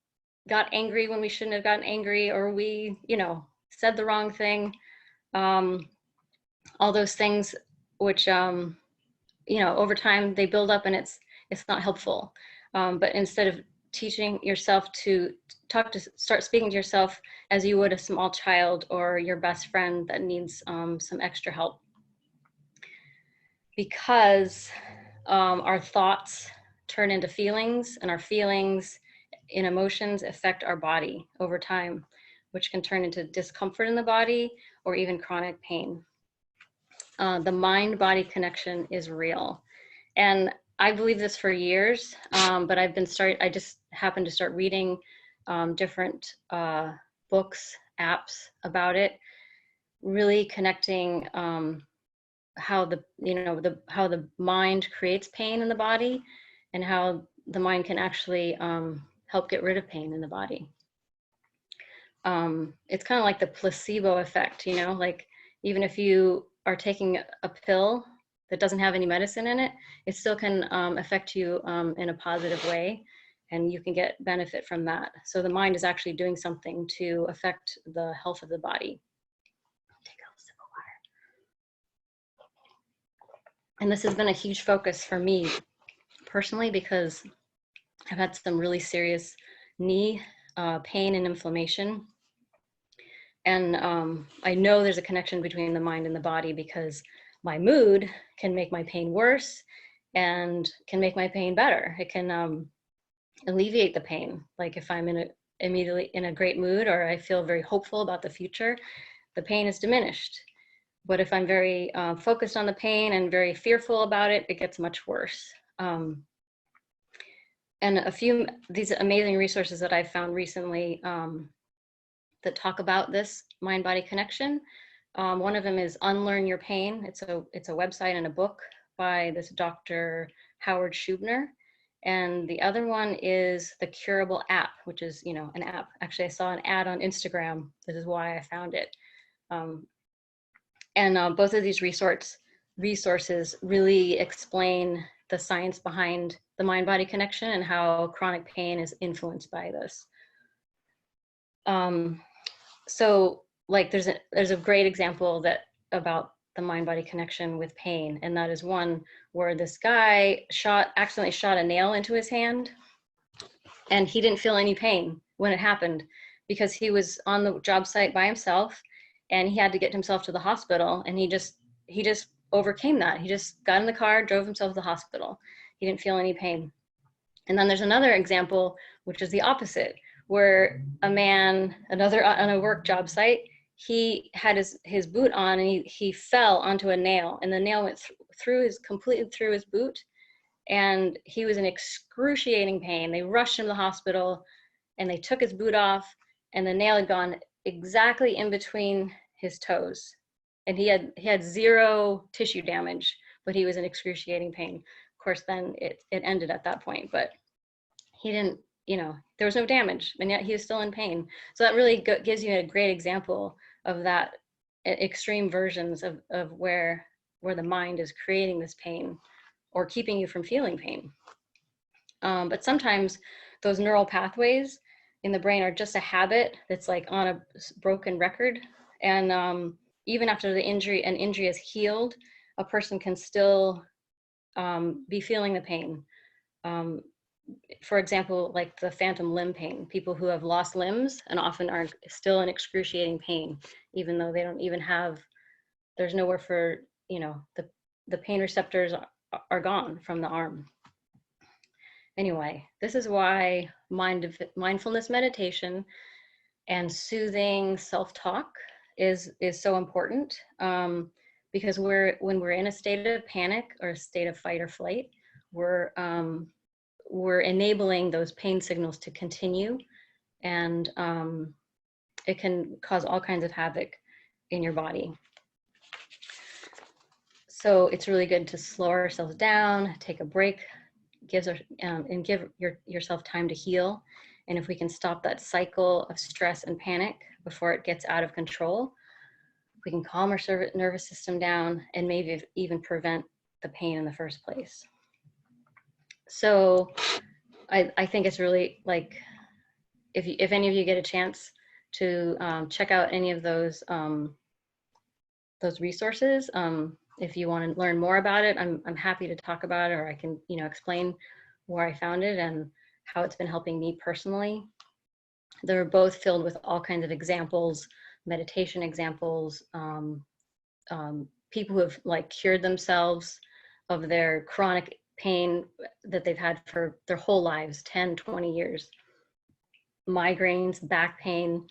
got angry when we shouldn't have gotten angry, or we, you know, said the wrong thing. All those things which, you know, over time they build up, and it's not helpful. But instead of teaching yourself to start speaking to yourself as you would a small child or your best friend that needs some extra help. Because our thoughts turn into feelings, and our feelings and emotions affect our body over time, which can turn into discomfort in the body or even chronic pain. The mind-body connection is real. And I believe this for years, but I just happened to start reading different books, apps about it, really connecting how the mind creates pain in the body, and how the mind can actually help get rid of pain in the body. It's kind of like the placebo effect, you know, like even if you are taking a pill that doesn't have any medicine in it, it still can affect you in a positive way, and you can get benefit from that. So the mind is actually doing something to affect the health of the body. Take a sip of water. And this has been a huge focus for me personally, because I've had some really serious knee pain and inflammation. And I know there's a connection between the mind and the body, because my mood can make my pain worse and can make my pain better. It can alleviate the pain. Like if I'm immediately in a great mood, or I feel very hopeful about the future, the pain is diminished. But if I'm very focused on the pain and very fearful about it, it gets much worse. And a few these amazing resources that I've found recently that talk about this mind-body connection. One of them is Unlearn Your Pain. It's a website and a book by this Dr. Howard Schubner. And the other one is the Curable app, which is, you know, an app. Actually, I saw an ad on Instagram. This is why I found it. And both of these resources really explain the science behind the mind-body connection and how chronic pain is influenced by this. So like there's a great example about the mind-body connection with pain, and that is one where this guy accidentally shot a nail into his hand, and he didn't feel any pain when it happened, because he was on the job site by himself, and he had to get himself to the hospital, and he just overcame that. He just got in the car, drove himself to the hospital. He didn't feel any pain. And then there's another example, which is the opposite, where a man, on a work job site, he had his boot on, and he fell onto a nail, and the nail went completely through his boot, and he was in excruciating pain. They rushed him to the hospital, and they took his boot off, and the nail had gone exactly in between his toes, and he had zero tissue damage, but he was in excruciating pain. Of course, then it ended at that point, but he didn't, you know, there was no damage, and yet he was still in pain. So that really gives you a great example of that extreme versions of where the mind is creating this pain or keeping you from feeling pain. But sometimes those neural pathways in the brain are just a habit that's like on a broken record. And even after an injury is healed, a person can still be feeling the pain. for example, like the phantom limb pain, people who have lost limbs and often are still in excruciating pain, even though they don't even have, there's nowhere for, you know, the pain receptors are gone from the arm. Anyway, this is why mindfulness meditation and soothing self-talk is so important, because when we're in a state of panic or a state of fight or flight, we're enabling those pain signals to continue, and it can cause all kinds of havoc in your body. So it's really good to slow ourselves down, take a break, and give yourself time to heal. And if we can stop that cycle of stress and panic before it gets out of control, we can calm our nervous system down and maybe even prevent the pain in the first place. So I think it's really, like, if any of you get a chance to check out any of those resources, if you want to learn more about it, I'm happy to talk about it, or I can, you know, explain where I found it and how it's been helping me personally. They're both filled with all kinds of examples, meditation examples, people who have like cured themselves of their chronic pain that they've had for their whole lives, 10, 20 years. Migraines, back pain,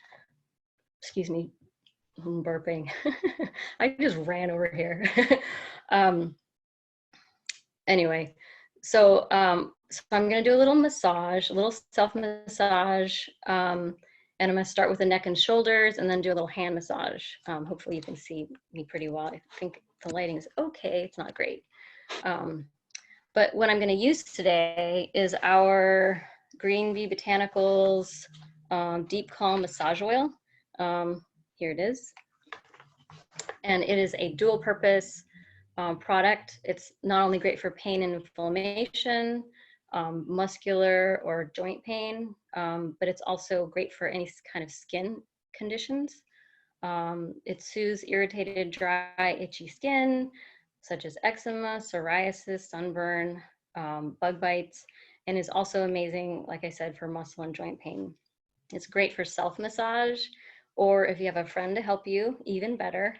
excuse me, I'm burping. I just ran over here. Anyway, so I'm going to do a little massage, a little self-massage, and I'm going to start with the neck and shoulders and then do a little hand massage. Hopefully you can see me pretty well. I think the lighting is okay. It's not great. But what I'm going to use today is our green Bee Botanicals Deep Calm Massage Oil. Here it is. And it is a dual purpose product. It's not only great for pain and inflammation, muscular or joint pain, but it's also great for any kind of skin conditions. It soothes irritated, dry, itchy skin, such as eczema, psoriasis, sunburn, bug bites, and is also amazing, like I said, for muscle and joint pain. It's great for self-massage, or if you have a friend to help you, even better.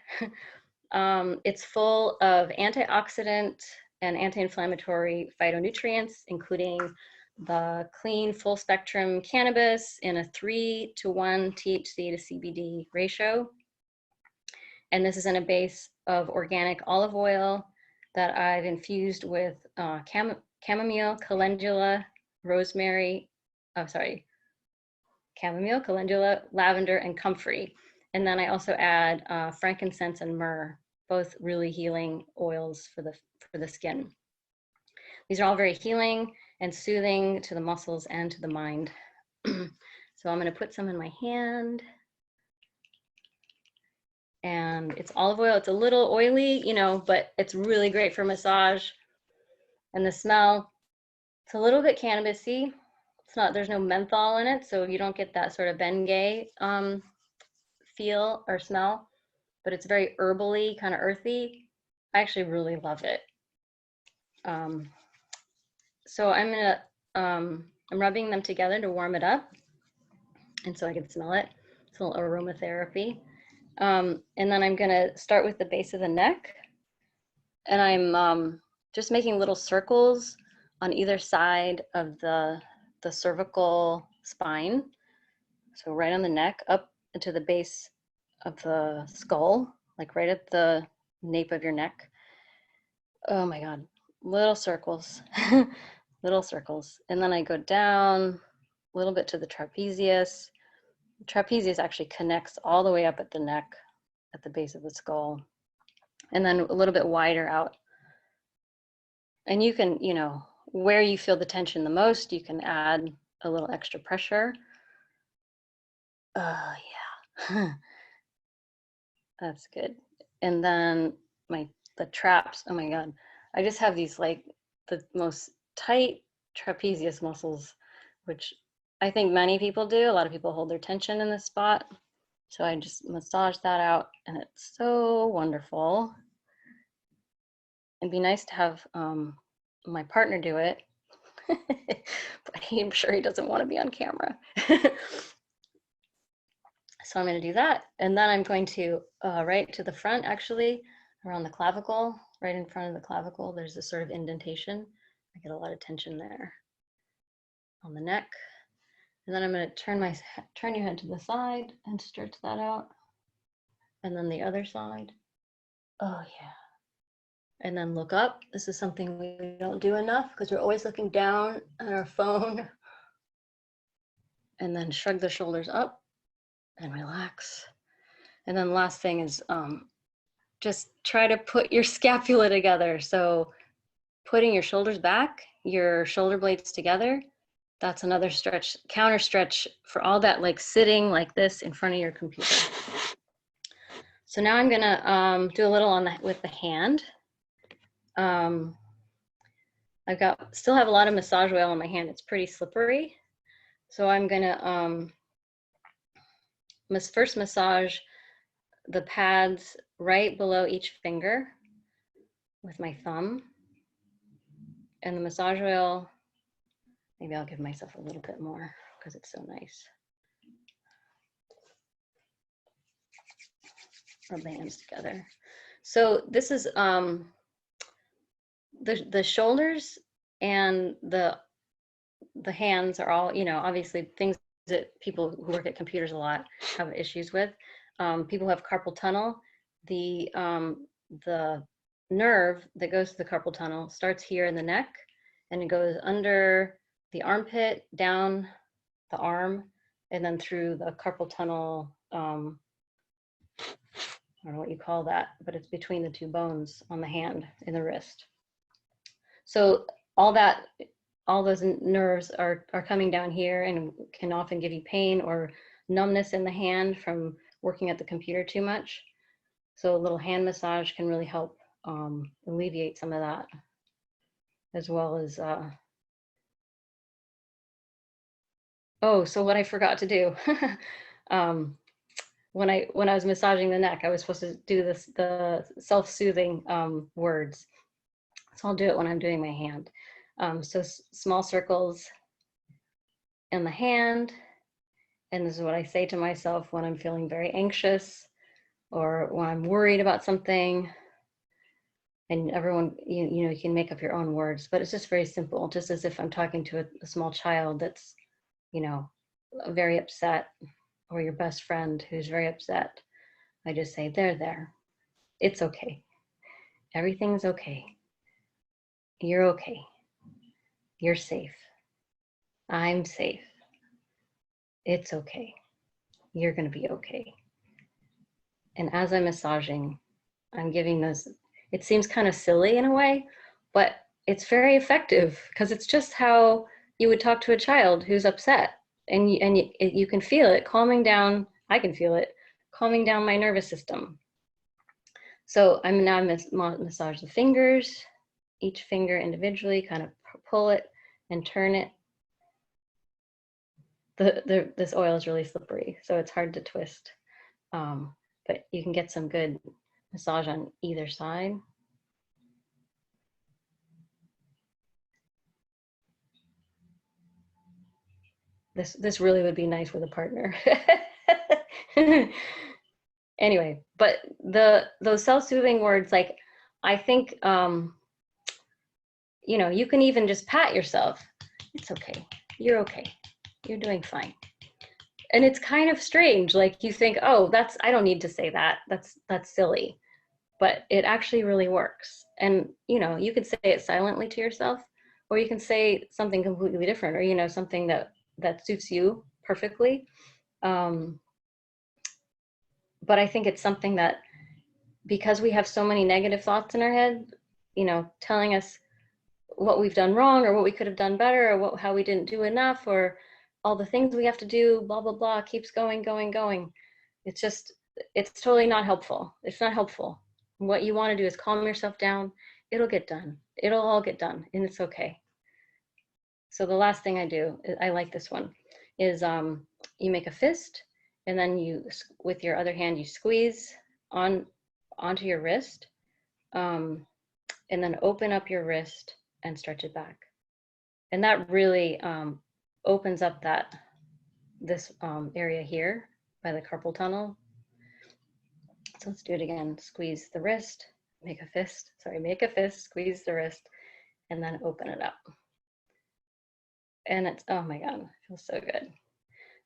It's full of antioxidant and anti-inflammatory phytonutrients, including the clean full spectrum cannabis in a 3:1 THC to CBD ratio. And this is in a base of organic olive oil that I've infused with chamomile, calendula, rosemary, chamomile, calendula, lavender, and comfrey. And then I also add frankincense and myrrh, both really healing oils for the skin. These are all very healing and soothing to the muscles and to the mind. So I'm going to put some in my hand. And it's olive oil. It's a little oily, you know, but it's really great for massage. And the smell, it's a little bit cannabisy. It's not, there's no menthol in it, so you don't get that sort of Bengay feel or smell, but it's very herbally, kind of earthy. I actually really love it. So I'm rubbing them together to warm it up, and so I can smell it. It's a little aromatherapy. And then I'm gonna start with the base of the neck, and I'm just making little circles on either side of the cervical spine. So right on the neck, up into the base of the skull, like right at the nape of your neck. Oh my God, little circles, little circles. And then I go down a little bit to the trapezius. The trapezius actually connects all the way up at the neck, at the base of the skull. And then a little bit wider out. And you can, you know, where you feel the tension the most, you can add a little extra pressure. Yeah. That's good. And then the traps, oh my God. I just have these like the most tight trapezius muscles, which I think many people do. A lot of people hold their tension in this spot. So I just massage that out, and it's so wonderful. It'd be nice to have my partner do it. But I'm sure he doesn't want to be on camera. So I'm going to do that. And then I'm going to right to the front, actually, around the clavicle, right in front of the clavicle, there's this sort of indentation. I get a lot of tension there on the neck. And then I'm going to turn your head to the side and stretch that out. And then the other side. Oh, yeah. And then look up. This is something we don't do enough because we're always looking down at our phone. And then shrug the shoulders up and relax. And then the last thing is just try to put your scapula together. So putting your shoulders back, your shoulder blades together, that's another stretch, counter stretch for all that like sitting like this in front of your computer. So now I'm gonna do a little on with the hand. Still have a lot of massage oil on my hand. It's pretty slippery. So I'm gonna first massage the pads right below each finger with my thumb. And the massage oil, maybe I'll give myself a little bit more because it's so nice. Rub the hands together. So this is the shoulders and the hands are all, you know, obviously things that people who work at computers a lot have issues with. People who have carpal tunnel. The nerve that goes to the carpal tunnel starts here in the neck and it goes under the armpit, down the arm, and then through the carpal tunnel. I don't know what you call that, but it's between the two bones on the hand and the wrist. So all those nerves are coming down here and can often give you pain or numbness in the hand from working at the computer too much. So a little hand massage can really help alleviate some of that, as well as, oh, so what I forgot to do, when I was massaging the neck, I was supposed to do the self-soothing words. So I'll do it when I'm doing my hand. So small circles in the hand. And this is what I say to myself when I'm feeling very anxious or when I'm worried about something. And everyone, you know, you can make up your own words, but it's just very simple, just as if I'm talking to a small child that's, you know, very upset, or your best friend who's very upset. I just say, there. It's okay. Everything's okay. You're okay. You're safe. I'm safe. It's okay. You're going to be okay. And as I'm massaging, I'm giving those, it seems kind of silly in a way, but it's very effective because it's just how you would talk to a child who's upset. And you can feel it calming down. I can feel it calming down my nervous system. So I'm now massage the fingers, each finger individually, kind of pull it and turn it. This oil is really slippery, so it's hard to twist. But you can get some good massage on either side. This really would be nice with a partner. Anyway, but those self-soothing words, like, I think, you know, you can even just pat yourself. It's okay. You're okay. You're doing fine. And it's kind of strange. Like you think, oh, I don't need to say that. That's silly. But it actually really works. And, you know, you could say it silently to yourself, or you can say something completely different, or, you know, something that suits you perfectly. But I think it's something that, because we have so many negative thoughts in our head, you know, telling us what we've done wrong or what we could have done better, or how we didn't do enough, or all the things we have to do, blah, blah, blah, keeps going. It's totally not helpful. It's not helpful. What you want to do is calm yourself down. It'll get done. It'll all get done, and it's okay. So the last thing I do, I like this one, is you make a fist, and then you, with your other hand, you squeeze onto your wrist, and then open up your wrist and stretch it back. And that really opens up this area here by the carpal tunnel. So let's do it again. Squeeze the wrist, make a fist, squeeze the wrist, and then open it up. And it's, oh my God, it feels so good.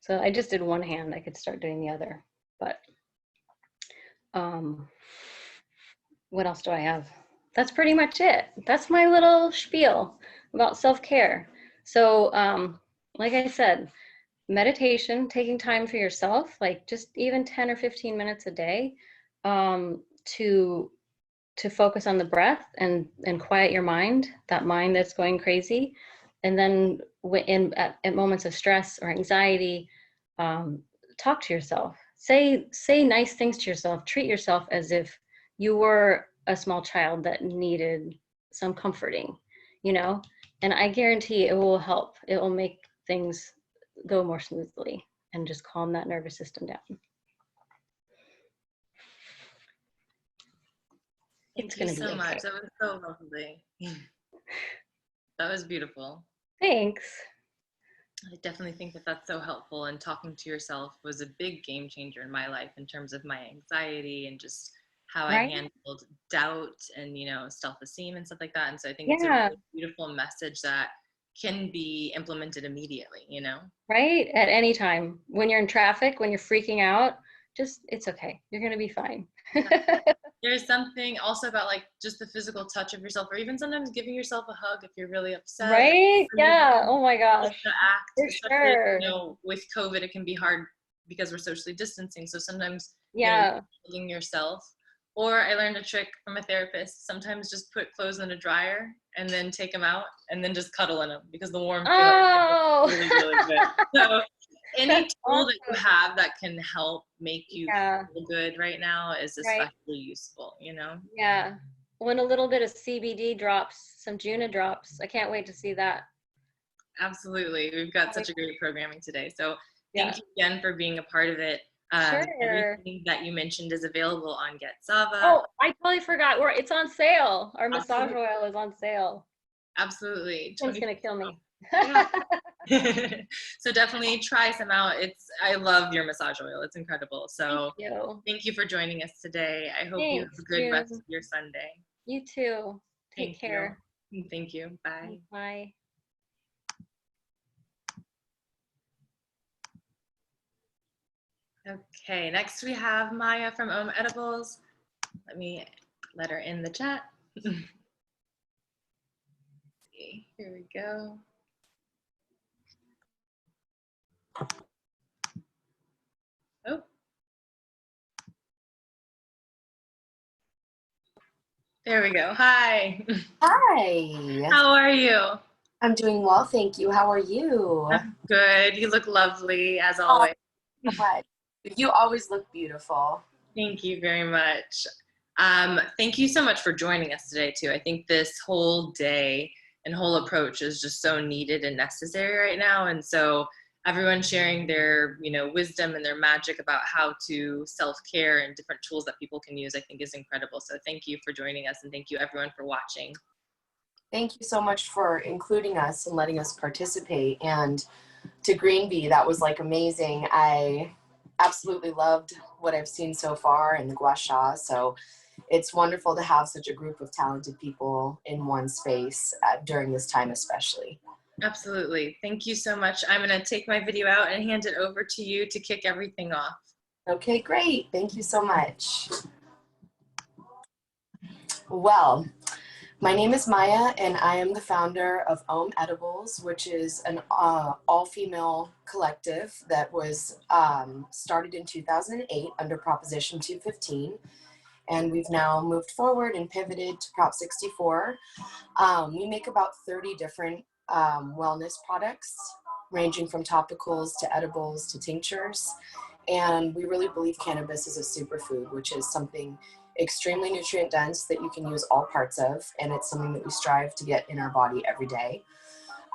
So I just did one hand. I could start doing the other, but what else do I have? That's pretty much it. That's my little spiel about self-care. So like I said, meditation, taking time for yourself, like just even 10 or 15 minutes a day, to focus on the breath and quiet your mind, that mind that's going crazy. And then at moments of stress or anxiety, talk to yourself. Say nice things to yourself. Treat yourself as if you were a small child that needed some comforting, you know? And I guarantee it will help. It will make things go more smoothly and just calm that nervous system down. Thank you so much. That was so lovely. That was beautiful. Thanks. I definitely think that that's so helpful, and talking to yourself was a big game changer in my life in terms of my anxiety and just how I handled doubt and, you know, self-esteem and stuff like that. And so I think it's a really beautiful message that can be implemented immediately, you know? Right? At any time. When you're in traffic, when you're freaking out, just, it's okay. You're going to be fine. There's something also about like just the physical touch of yourself, or even sometimes giving yourself a hug if you're really upset. Right? Yeah. Oh my gosh. The act, for sure. You know, with COVID, it can be hard because we're socially distancing. So sometimes, hugging yourself. Or I learned a trick from a therapist. Sometimes just put clothes in a dryer and then take them out and then just cuddle in them, because the warm feeling is really, really good. So any tool that you have that can help make you feel good right now is especially useful, you know? Yeah. When a little bit of CBD drops, some Juna drops, I can't wait to see that. Absolutely. We've got such a great programming today. So thank you again for being a part of it. Everything that you mentioned is available on Get Sava. Oh, I totally forgot. It's on sale. Our massage oil is on sale. Absolutely. It's gonna kill me. So definitely try some out. I love your massage oil. It's incredible. So thank you for joining us today. I hope you have a good rest of your Sunday. You too. Take care. Thank you. Bye. Bye. Okay, next we have Maya from Om Edibles. Let me let her in the chat. See, here we go. Oh. There we go. Hi. Hi. How are you? I'm doing well, thank you. How are you? I'm good. You look lovely, as always. Oh, you always look beautiful. Thank you very much. Thank you so much for joining us today, too. I think this whole day and whole approach is just so needed and necessary right now. And so everyone sharing their, wisdom and their magic about how to self-care and different tools that people can use, I think is incredible. So thank you for joining us, and thank you everyone for watching. Thank you so much for including us and letting us participate. And to Green Bee, that was like amazing. I absolutely loved what I've seen so far in the gua sha. So it's wonderful to have such a group of talented people in one space during this time especially. Absolutely. Thank you so much. I'm going to take my video out and hand it over to you to kick everything off. Okay, great. Thank you so much. Well, my name is Maya, and I am the founder of Om Edibles, which is an all-female collective that was started in 2008 under Proposition 215. And we've now moved forward and pivoted to Prop 64. We make about 30 different wellness products, ranging from topicals to edibles to tinctures. And we really believe cannabis is a superfood, which is something extremely nutrient dense that you can use all parts of. And it's something that we strive to get in our body every day.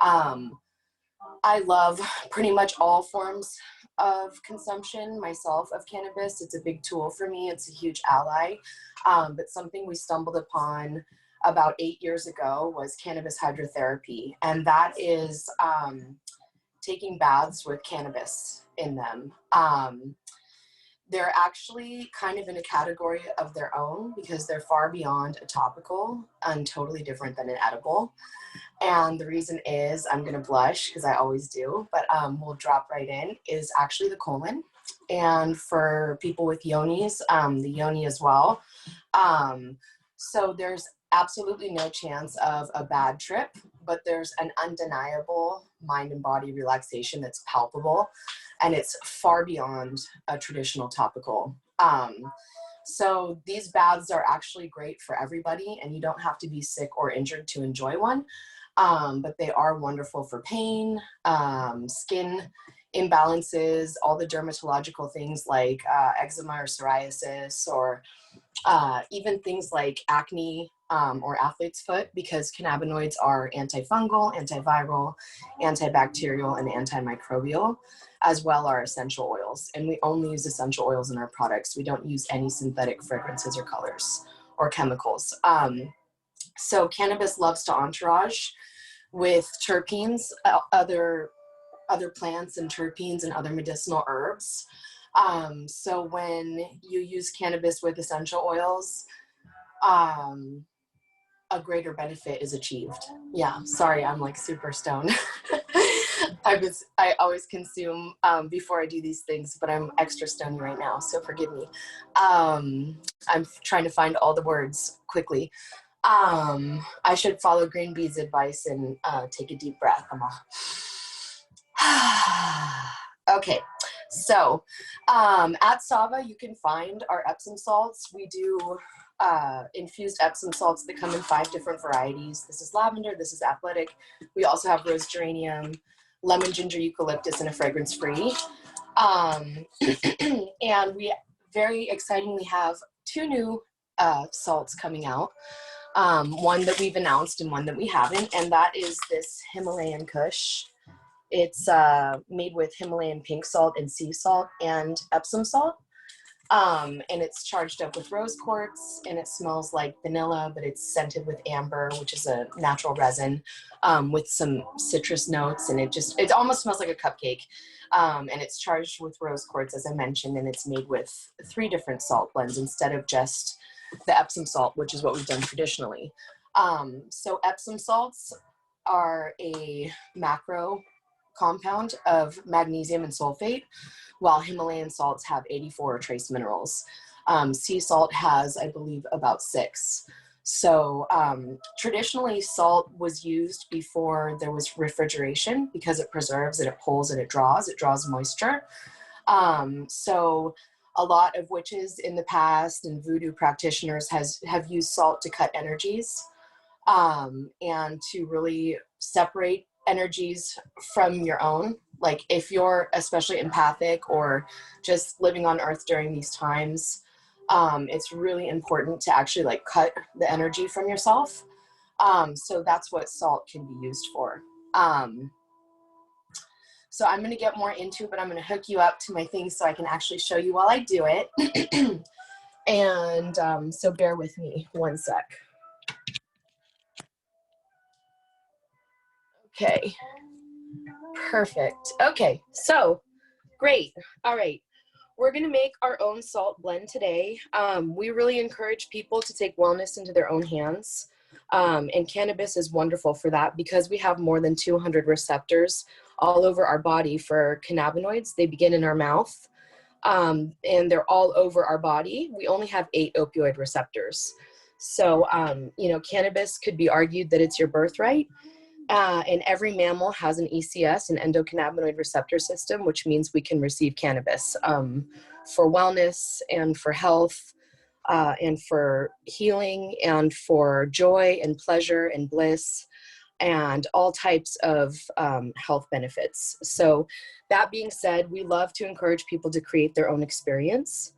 I love pretty much all forms of consumption myself of cannabis. It's a big tool for me. It's a huge ally, but something we stumbled upon about 8 years ago was cannabis hydrotherapy. And that is taking baths with cannabis in them. They're actually kind of in a category of their own because they're far beyond a topical and totally different than an edible. And the reason is, I'm gonna blush because I always do, but we'll drop right in, is actually the colon. And for people with yonis, the yoni as well. So there's absolutely no chance of a bad trip, but there's an undeniable mind and body relaxation that's palpable, and it's far beyond a traditional topical. So these baths are actually great for everybody, and you don't have to be sick or injured to enjoy one, but they are wonderful for pain, skin imbalances, all the dermatological things like eczema or psoriasis, or even things like acne or athlete's foot, because cannabinoids are antifungal, antiviral, antibacterial, and antimicrobial, as well are essential oils. And we only use essential oils in our products. We don't use any synthetic fragrances or colors or chemicals. So cannabis loves to entourage with terpenes, other plants and terpenes and other medicinal herbs. So when you use cannabis with essential oils, a greater benefit is achieved. Yeah, sorry, I'm like super stoned. I always consume before I do these things, but I'm extra stoned right now, so forgive me. I'm trying to find all the words quickly. I should follow Green Bee's advice and take a deep breath. Okay, so at Sava, you can find our Epsom salts. We do infused Epsom salts that come in 5 different varieties. This is lavender, this is athletic. We also have rose geranium, lemon, ginger, eucalyptus, and a fragrance-free. And we very excitingly have 2 new salts coming out. One that we've announced and one that we haven't, and that is this Himalayan Kush. It's made with Himalayan pink salt and sea salt and Epsom salt. And it's charged up with rose quartz, and it smells like vanilla, but it's scented with amber, which is a natural resin, with some citrus notes, and it almost smells like a cupcake. And it's charged with rose quartz, as I mentioned, and it's made with 3 different salt blends instead of just the Epsom salt, which is what we've done traditionally. So Epsom salts are a macro compound of magnesium and sulfate, while Himalayan salts have 84 trace minerals. Sea salt has, I believe, about 6. So traditionally, salt was used before there was refrigeration because it preserves and it pulls and it draws moisture. So a lot of witches in the past and voodoo practitioners have used salt to cut energies and to really separate energies from your own. Like if you're especially empathic or just living on earth during these times, it's really important to actually like cut the energy from yourself. So that's what salt can be used for. So I'm going to get more into it, but I'm going to hook you up to my thing so I can actually show you while I do it. And so bear with me one sec. Okay, perfect. Okay, so great. All right, we're gonna make our own salt blend today. We really encourage people to take wellness into their own hands. And cannabis is wonderful for that because we have more than 200 receptors all over our body for cannabinoids. They begin in our mouth and they're all over our body. We only have 8 opioid receptors. So, you know, cannabis could be argued that it's your birthright. And every mammal has an ECS, an endocannabinoid receptor system, which means we can receive cannabis for wellness and for health and for healing and for joy and pleasure and bliss and all types of health benefits. So that being said, we love to encourage people to create their own experience.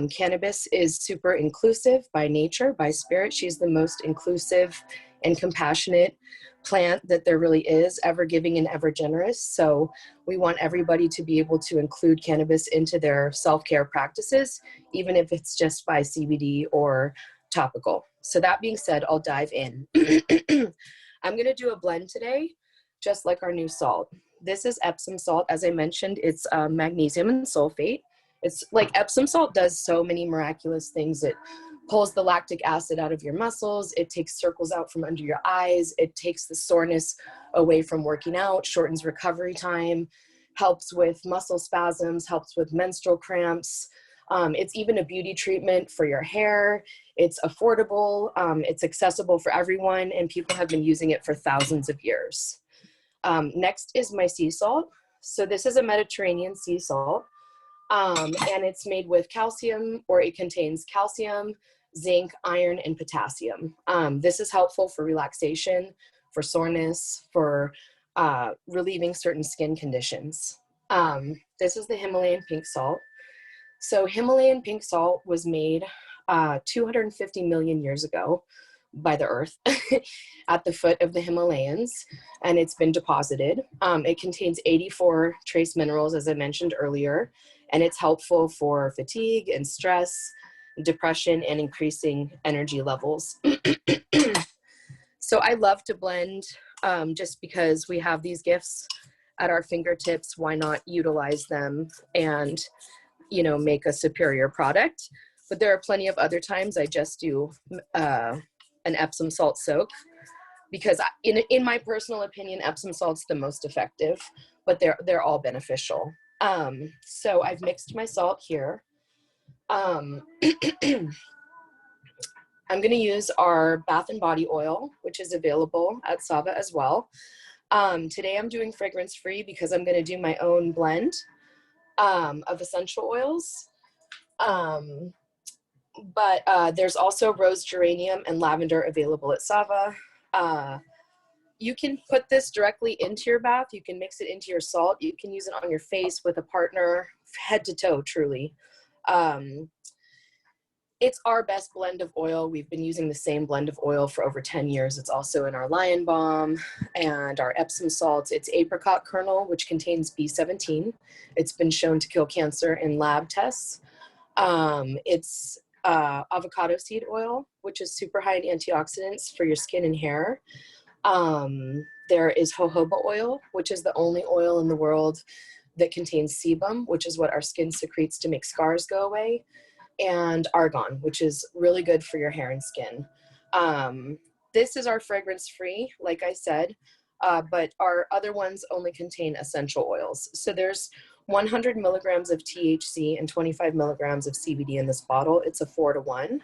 Cannabis is super inclusive by nature, by spirit. She's the most inclusive and compassionate plant that there really is, ever giving and ever generous. So we want everybody to be able to include cannabis into their self-care practices, even if it's just by CBD or topical. So that being said, I'll dive in. I'm gonna do a blend today, just like our new salt. This is Epsom salt. As I mentioned, it's magnesium and sulfate. It's like Epsom salt does so many miraculous things. It pulls the lactic acid out of your muscles. It takes circles out from under your eyes. It takes the soreness away from working out, shortens recovery time, helps with muscle spasms, helps with menstrual cramps. It's even a beauty treatment for your hair. It's affordable. It's accessible for everyone, and people have been using it for thousands of years. Next is my sea salt. So this is a Mediterranean sea salt, and it's made with calcium, or it contains calcium, zinc, iron, and potassium. This is helpful for relaxation, for soreness, for relieving certain skin conditions. This is the Himalayan pink salt. So Himalayan pink salt was made 250 million years ago by the earth at the foot of the Himalayas, and it's been deposited. It contains 84 trace minerals, as I mentioned earlier, and it's helpful for fatigue and stress, depression, and increasing energy levels. So I love to blend just because we have these gifts at our fingertips. Why not utilize them and, you know, make a superior product? But there are plenty of other times I just do an Epsom salt soak, because in my personal opinion, Epsom salt's the most effective, but they're all beneficial. So I've mixed my salt here. I'm going to use our Bath and Body Oil, which is available at Sava as well. Today I'm doing fragrance free because I'm going to do my own blend of essential oils. But there's also rose geranium and lavender available at Sava. You can put this directly into your bath. You can mix it into your salt. You can use it on your face with a partner, head to toe, truly. It's our best blend of oil. We've been using the same blend of oil for over 10 years. It's also in our Lion Balm and our Epsom salts. It's apricot kernel, which contains B17. It's been shown to kill cancer in lab tests. It's avocado seed oil, which is super high in antioxidants for your skin and hair. There is jojoba oil, which is the only oil in the world that contains sebum, which is what our skin secretes to make scars go away, and argan, which is really good for your hair and skin. This is our fragrance free, like I said, but our other ones only contain essential oils. So there's 100 milligrams of THC and 25 milligrams of CBD in this bottle. It's a 4-to-1.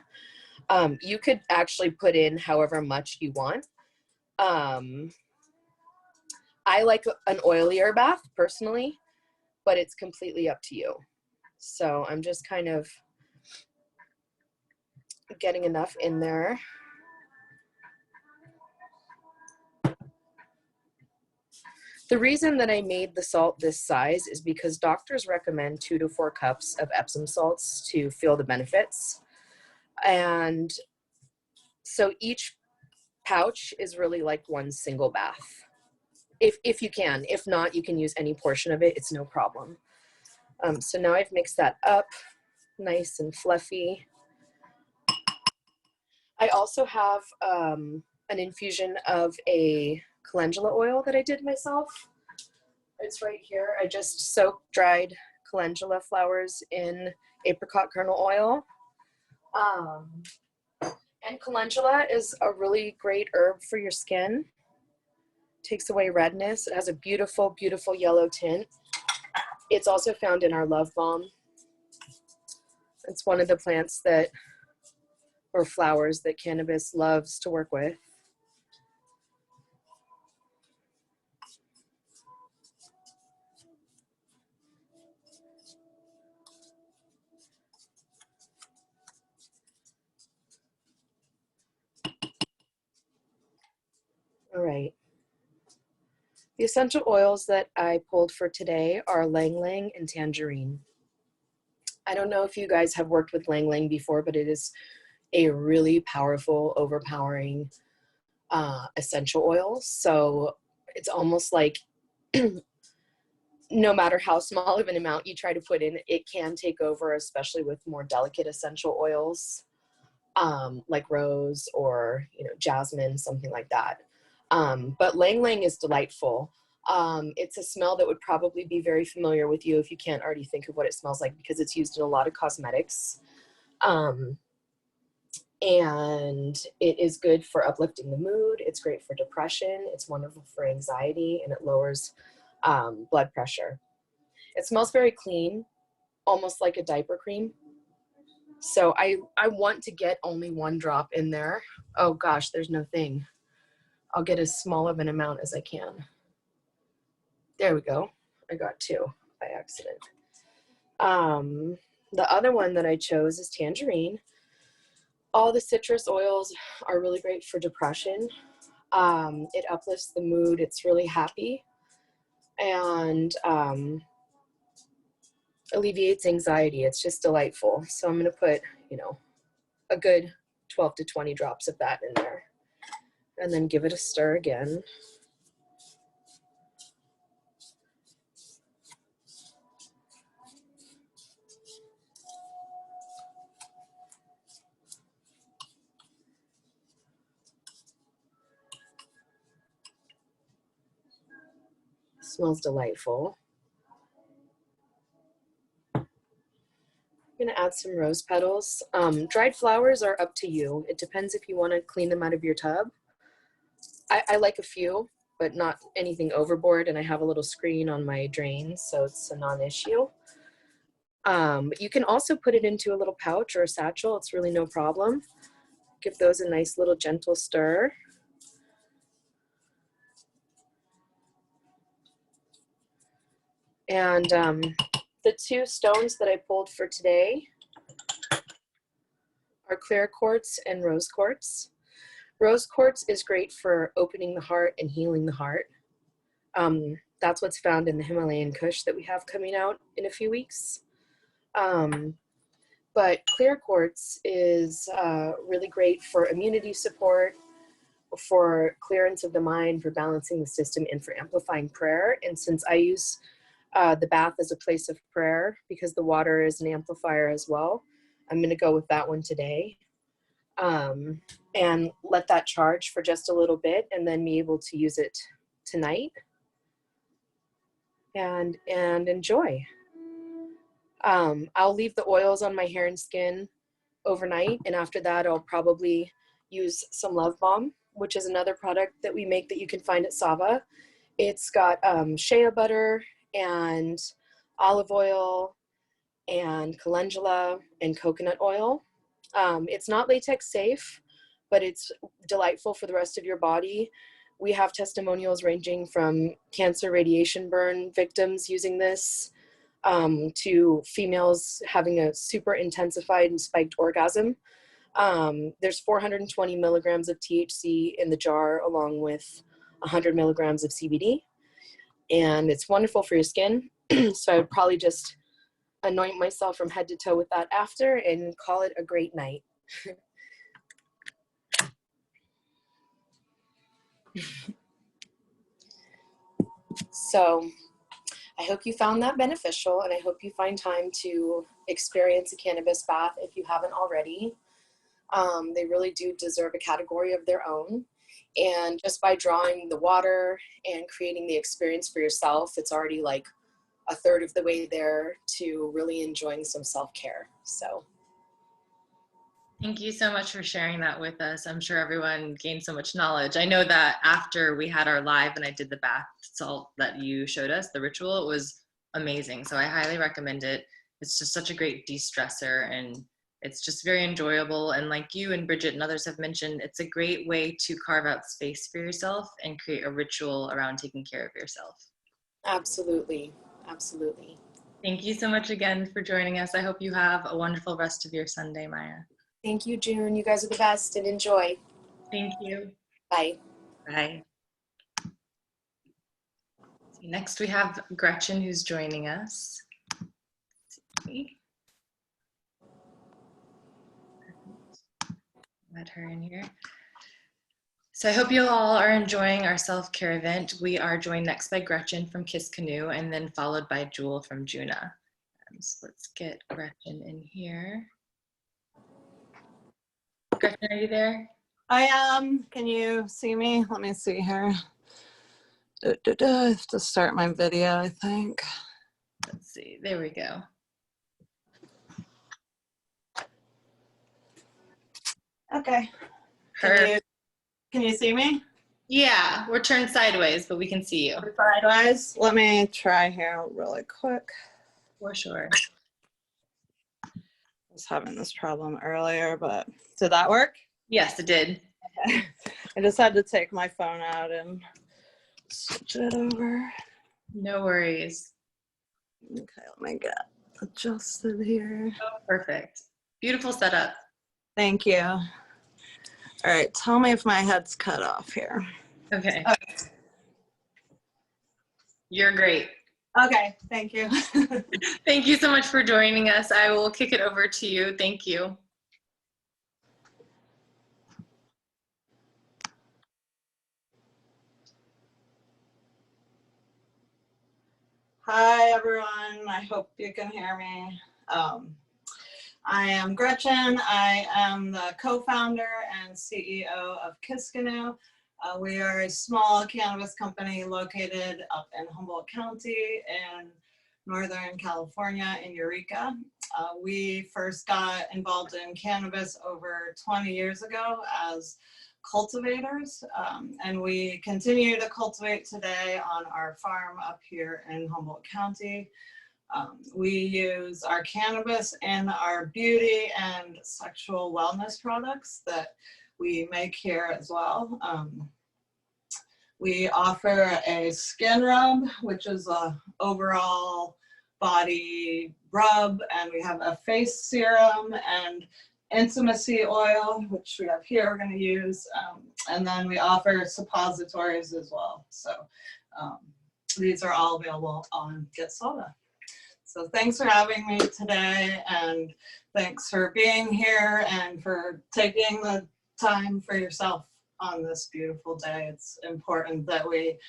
You could actually put in however much you want. I like an oilier bath personally, but it's completely up to you. So I'm just kind of getting enough in there. The reason that I made the salt this size is because doctors recommend 2 to 4 cups of Epsom salts to feel the benefits. And so each pouch is really like one single bath. If you can. If not, you can use any portion of it. It's no problem. So now I've mixed that up nice and fluffy. I also have an infusion of a calendula oil that I did myself. It's right here. I just soaked dried calendula flowers in apricot kernel oil. And calendula is a really great herb for your skin. Takes away redness. It has a beautiful, beautiful yellow tint. It's also found in our love balm. It's one of the plants that, or flowers that cannabis loves to work with. All right. The essential oils that I pulled for today are Lang Lang and Tangerine. I don't know if you guys have worked with Lang Lang before, but it is a really powerful, overpowering essential oil. So it's almost like no matter how small of an amount you try to put in, it can take over, especially with more delicate essential oils. like rose or, you know, jasmine, something like that. But lang lang is delightful. It's a smell that would probably be very familiar with you if you can't already think of what it smells like, because it's used in a lot of cosmetics. And it is good for uplifting the mood. It's great for depression. It's wonderful for anxiety, and it lowers blood pressure. It smells very clean, almost like a diaper cream. So I want to get only 1 drop in there. Oh gosh, there's no thing. I'll get as small of an amount as I can. There we go. I got 2 by accident. The other one that I chose is tangerine. All the citrus oils are really great for depression. It uplifts the mood. It's really happy, and alleviates anxiety. It's just delightful. So I'm going to put, you know, a good 12 to 20 drops of that in there, and then give it a stir again. Smells delightful. I'm gonna add some rose petals. Dried flowers are up to you. It depends if you want to clean them out of your tub. I like a few, but not anything overboard, and I have a little screen on my drain, so it's a non-issue. But you can also put it into a little pouch or a satchel. It's really no problem. Give those a nice little gentle stir. And the 2 stones that I pulled for today are clear quartz and rose quartz. Rose quartz is great for opening the heart and healing the heart. That's what's found in the Himalayan Kush that we have coming out in a few weeks. But clear quartz is really great for immunity support, for clearance of the mind, for balancing the system, and for amplifying prayer. And since I use the bath as a place of prayer, because the water is an amplifier as well, I'm going to go with that one today, and let that charge for just a little bit, and then be able to use it tonight and enjoy. I'll leave the oils on my hair and skin overnight, and after that I'll probably use some Love Balm, which is another product that we make that you can find at Sava. It's got shea butter and olive oil and calendula and coconut oil. It's not latex safe, but it's delightful for the rest of your body. We have testimonials ranging from cancer radiation burn victims using this, to females having a super intensified and spiked orgasm. There's 420 milligrams of THC in the jar, along with 100 milligrams of CBD. And it's wonderful for your skin. So I would probably just anoint myself from head to toe with that after and call it a great night. So I hope you found that beneficial, and I hope you find time to experience a cannabis bath if you haven't already. They really do deserve a category of their own. And just by drawing the water and creating the experience for yourself, it's already like a third of the way there to really enjoying some self-care. So Thank you so much for sharing that with us. I'm sure everyone gained so much knowledge. I know that after we had our live and I did the bath salt that you showed us, the ritual, it was amazing. So I highly recommend it. It's just such a great de-stressor, and it's just very enjoyable. And like you and Bridget and others have mentioned, it's a great way to carve out space for yourself and create a ritual around taking care of yourself. absolutely, absolutely. Thank you so much again for joining us. I hope you have a wonderful rest of your Sunday, Maya. Thank you, June. You guys are the best, and enjoy. Thank you. Bye. Bye. Next we have Gretchen, who's joining us. Let's see. Let her in here. So I hope you all are enjoying our self-care event. We are joined next by Gretchen from Kiskanu, and then followed by Jewel from Juna. So let's get Gretchen in here. Gretchen, are you there? I am. Can you see me? Let me see here. I have to start my video, I think. Let's see. There we go. Okay. Perfect. Can you see me? Yeah, we're turned sideways, but we can see you. Sideways. Let me try here really quick. For sure. I was having this problem earlier, but did that work? Yes, it did. Okay. I just had to take my phone out and switch it over. No worries. Okay, let me get adjusted here. Oh, perfect. Beautiful setup. Thank you. All right, tell me if my head's cut off here. Okay. You're great. Okay, thank you. Thank you so much for joining us. I will kick it over to you. Thank you. Hi, everyone. I hope you can hear me. I am Gretchen. I am the co-founder and CEO of Kiskanu. We are a small cannabis company located up in Humboldt County in Northern California in Eureka. We first got involved in cannabis over 20 years ago as cultivators, and we continue to cultivate today on our farm up here in Humboldt County. We use our cannabis in our beauty and sexual wellness products that we make here as well. We offer a skin rub, which is a overall body rub, and we have a face serum and intimacy oil, which we have here we're going to use, and then we offer suppositories as well. So these are all available on Sava. So thanks for having me today, and thanks for being here and for taking the time for yourself on this beautiful day. It's important that we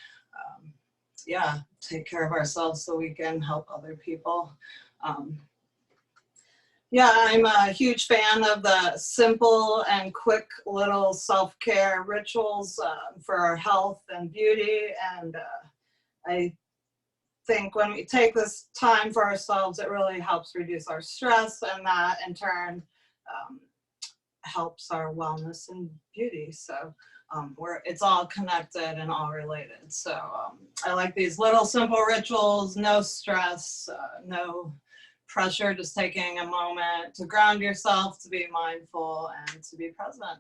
take care of ourselves so we can help other people. I'm a huge fan of the simple and quick little self-care rituals for our health and beauty. And I think when we take this time for ourselves, it really helps reduce our stress, and that in turn helps our wellness and beauty. So it's all connected and all related. So I like these little simple rituals, no stress, no pressure, just taking a moment to ground yourself, to be mindful, and to be present.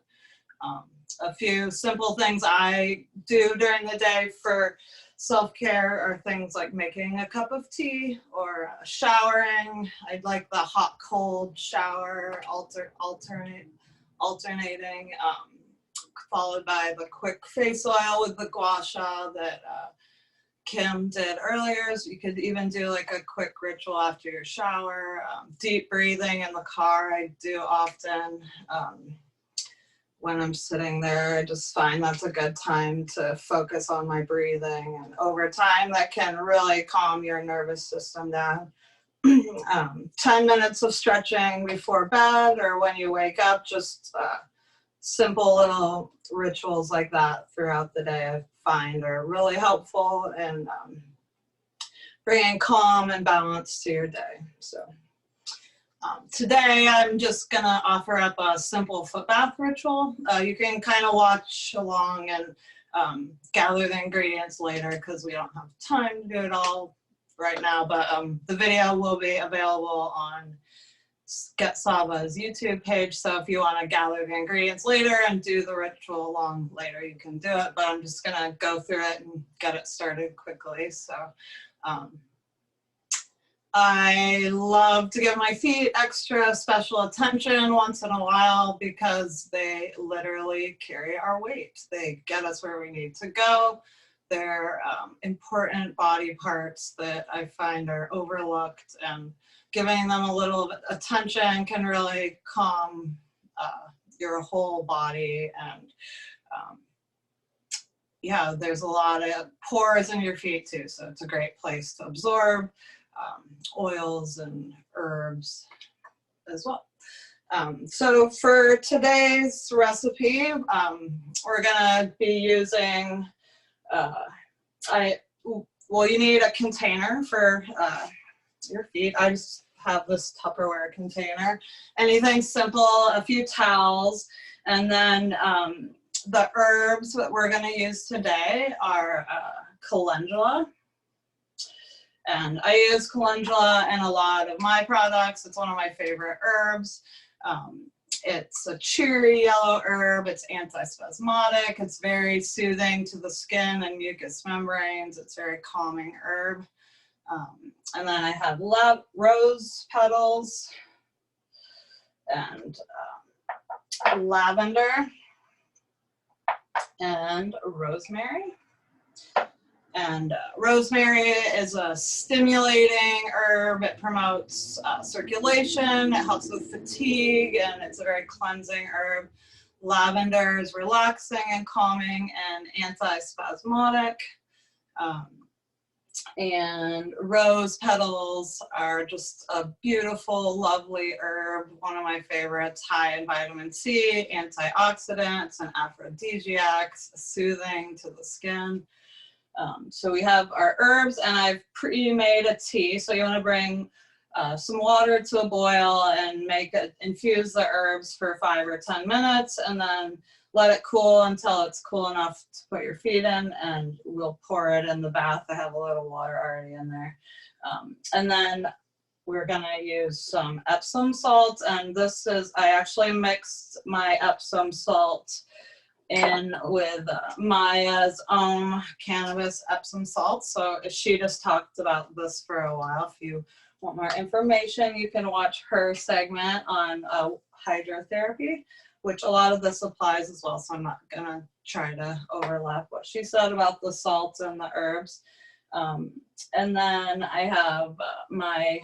A few simple things I do during the day for self-care are things like making a cup of tea or showering. I like the hot-cold shower alternating, followed by the quick face oil with the gua sha that Kim did earlier. So you could even do like a quick ritual after your shower. Deep breathing in the car I do often. When I'm sitting there, I just find that's a good time to focus on my breathing. And over time, that can really calm your nervous system down. 10 minutes of stretching before bed or when you wake up, just simple little rituals like that throughout the day I find are really helpful in bringing calm and balance to your day. So today I'm just gonna offer up a simple foot bath ritual. You can kind of watch along and gather the ingredients later because we don't have time to do it all right now, but the video will be available on Sava's YouTube page. So if you want to gather the ingredients later and do the ritual along later, you can do it, but I'm just gonna go through it and get it started quickly. So I love to give my feet extra special attention once in a while because they literally carry our weight. They get us where we need to go. They're important body parts that I find are overlooked, and giving them a little attention can really calm your whole body. And there's a lot of pores in your feet too, so it's a great place to absorb oils and herbs as well. So for today's recipe, we're gonna be using, you need a container for your feet. I just have this Tupperware container. Anything simple, a few towels, and then the herbs that we're gonna use today are calendula. And I use calendula in a lot of my products. It's one of my favorite herbs. It's a cheery yellow herb. It's antispasmodic. It's very soothing to the skin and mucous membranes. It's a very calming herb. And then I have rose petals and lavender and rosemary. And rosemary is a stimulating herb. It promotes circulation, it helps with fatigue, and it's a very cleansing herb. Lavender is relaxing and calming and antispasmodic. And rose petals are just a beautiful, lovely herb, one of my favorites, high in vitamin C, antioxidants, and aphrodisiacs, soothing to the skin. So we have our herbs, and I've pre-made a tea. So you want to bring some water to a boil and infuse the herbs for 5 or 10 minutes, and then let it cool until it's cool enough to put your feet in, and we'll pour it in the bath. I have a little water already in there. And then we're gonna use some Epsom salt, and I actually mixed my Epsom salt in with Maya's own cannabis Epsom salt. So she just talked about this for a while. If you want more information, you can watch her segment on hydrotherapy, which a lot of this applies as well. So I'm not gonna try to overlap what she said about the salt and the herbs. And then I have my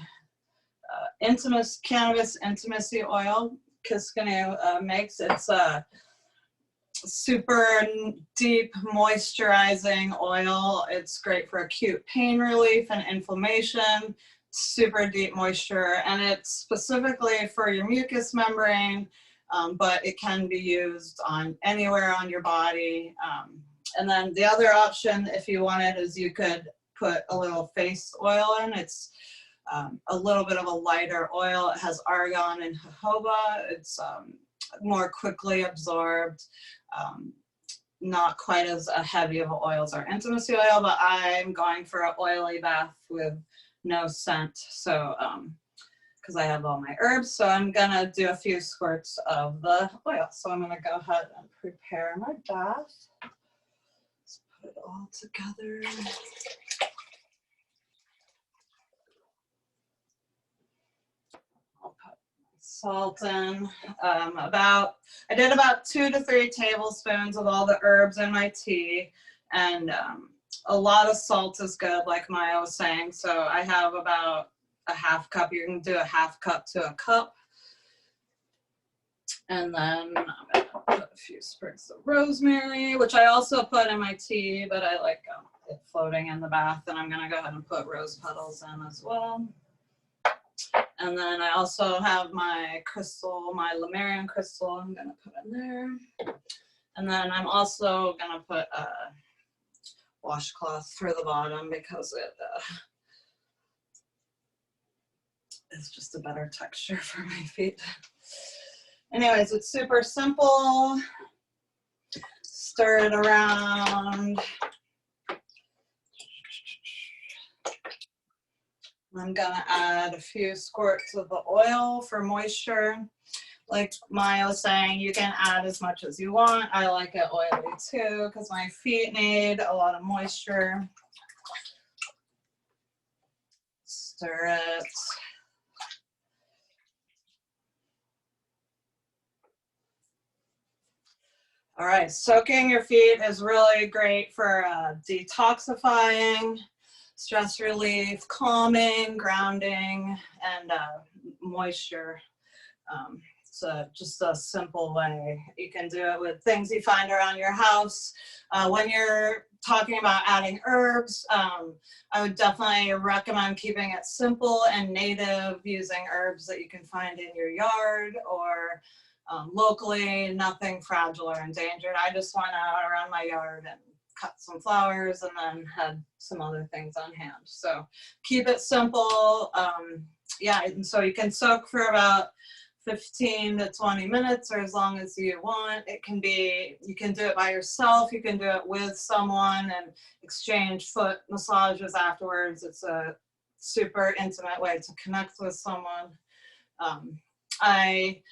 cannabis intimacy oil Kiskanu makes. It's a super deep moisturizing oil. It's great for acute pain relief and inflammation, super deep moisture, and it's specifically for your mucous membrane, but it can be used on anywhere on your body. And then the other option, if you wanted, is you could put a little face oil in. It's a little bit of a lighter oil. It has argan and jojoba. It's more quickly absorbed, not quite as heavy of an oil as our intimacy oil, but I'm going for an oily bath with no scent. So, because I have all my herbs, so I'm gonna do a few squirts of the oil. So I'm gonna go ahead and prepare my bath. Let's put it all together. I'll put salt in. I did about 2 to 3 tablespoons of all the herbs in my tea, and a lot of salt is good, like Maya was saying. So I have about a half cup. You can do a half cup to a cup. And then I'm gonna put a few sprigs of rosemary, which I also put in my tea, but I like it floating in the bath. And I'm gonna go ahead and put rose petals in as well. And then I also have my crystal, my Lemurian crystal, I'm gonna put in there. And then I'm also gonna put a washcloth through the bottom because it is just a better texture for my feet. Anyways, it's super simple. Stir it around. I'm gonna add a few squirts of the oil for moisture. Like Maya was saying, you can add as much as you want. I like it oily too because my feet need a lot of moisture. Stir it. All right, soaking your feet is really great for detoxifying, stress relief, calming, grounding, and moisture. just a simple way. You can do it with things you find around your house. When you're talking about adding herbs, I would definitely recommend keeping it simple and native, using herbs that you can find in your yard or locally, nothing fragile or endangered. I just went out around my yard and cut some flowers and then had some other things on hand. So keep it simple. Yeah, and so you can soak for about 15 to 20 minutes or as long as you want. It can be, you can do it by yourself, you can do it with someone and exchange foot massages afterwards. It's a super intimate way to connect with someone. I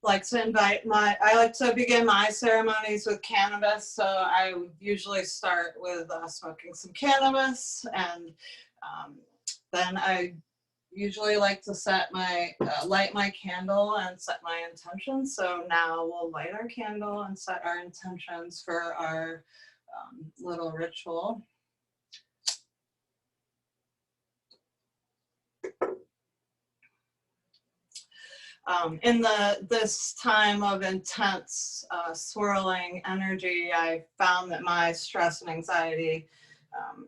like to begin my ceremonies with cannabis. So I would usually start with smoking some cannabis, and then I usually like to set my light my candle and set my intentions. So now we'll light our candle and set our intentions for our little ritual. In this time of intense swirling energy, I found that my stress and anxiety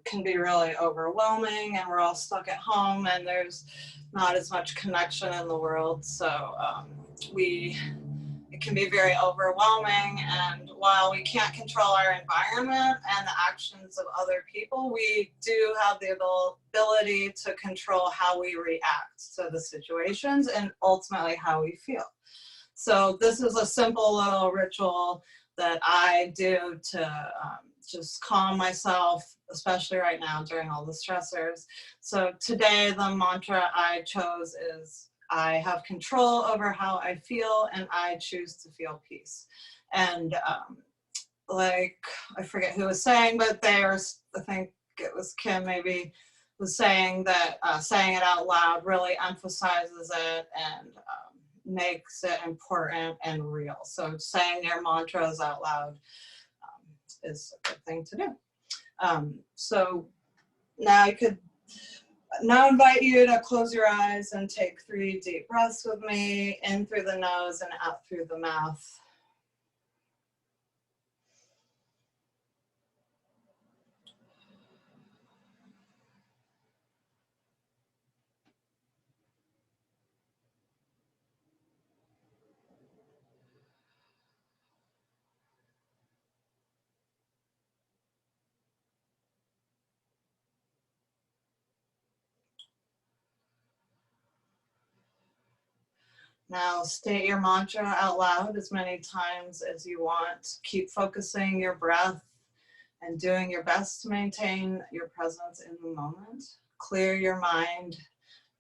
can be really overwhelming, and we're all stuck at home and there's not as much connection in the world. So it can be very overwhelming, and while we can't control our environment and the actions of other people, we do have the ability to control how we react to the situations and ultimately how we feel. So this is a simple little ritual that I do to just calm myself, especially right now during all the stressors. So today the mantra I chose is, I have control over how I feel and I choose to feel peace. And like, I forget who was saying, but I think it was Kim maybe, was saying that saying it out loud really emphasizes it and makes it important and real. So saying your mantras out loud is a good thing to do. So now I could invite you to close your eyes and take 3 deep breaths with me, in through the nose and out through the mouth. Now state your mantra out loud as many times as you want. Keep focusing your breath and doing your best to maintain your presence in the moment. Clear your mind,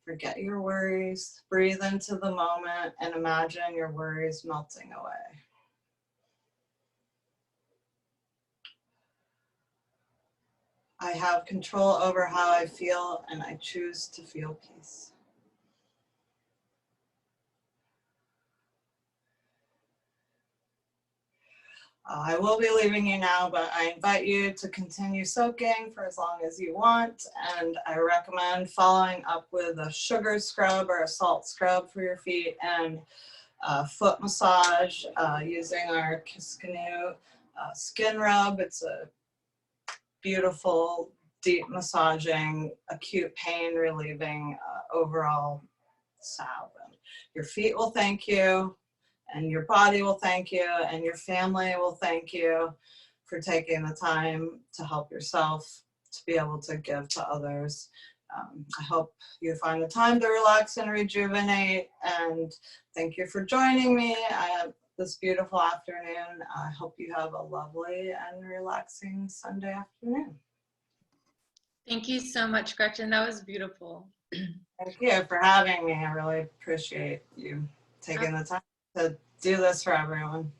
forget your worries, breathe into the moment and imagine your worries melting away. I have control over how I feel and I choose to feel peace. I will be leaving you now, but I invite you to continue soaking for as long as you want. And I recommend following up with a sugar scrub or a salt scrub for your feet and a foot massage using our Kiskanu skin rub. It's a beautiful, deep massaging, acute pain relieving overall salve. And your feet will thank you. And your body will thank you, and your family will thank you for taking the time to help yourself, to be able to give to others. I hope you find the time to relax and rejuvenate, and thank you for joining me this beautiful afternoon. I hope you have a lovely and relaxing Sunday afternoon. Thank you so much, Gretchen. That was beautiful. Thank you for having me. I really appreciate you taking the time to do this for everyone.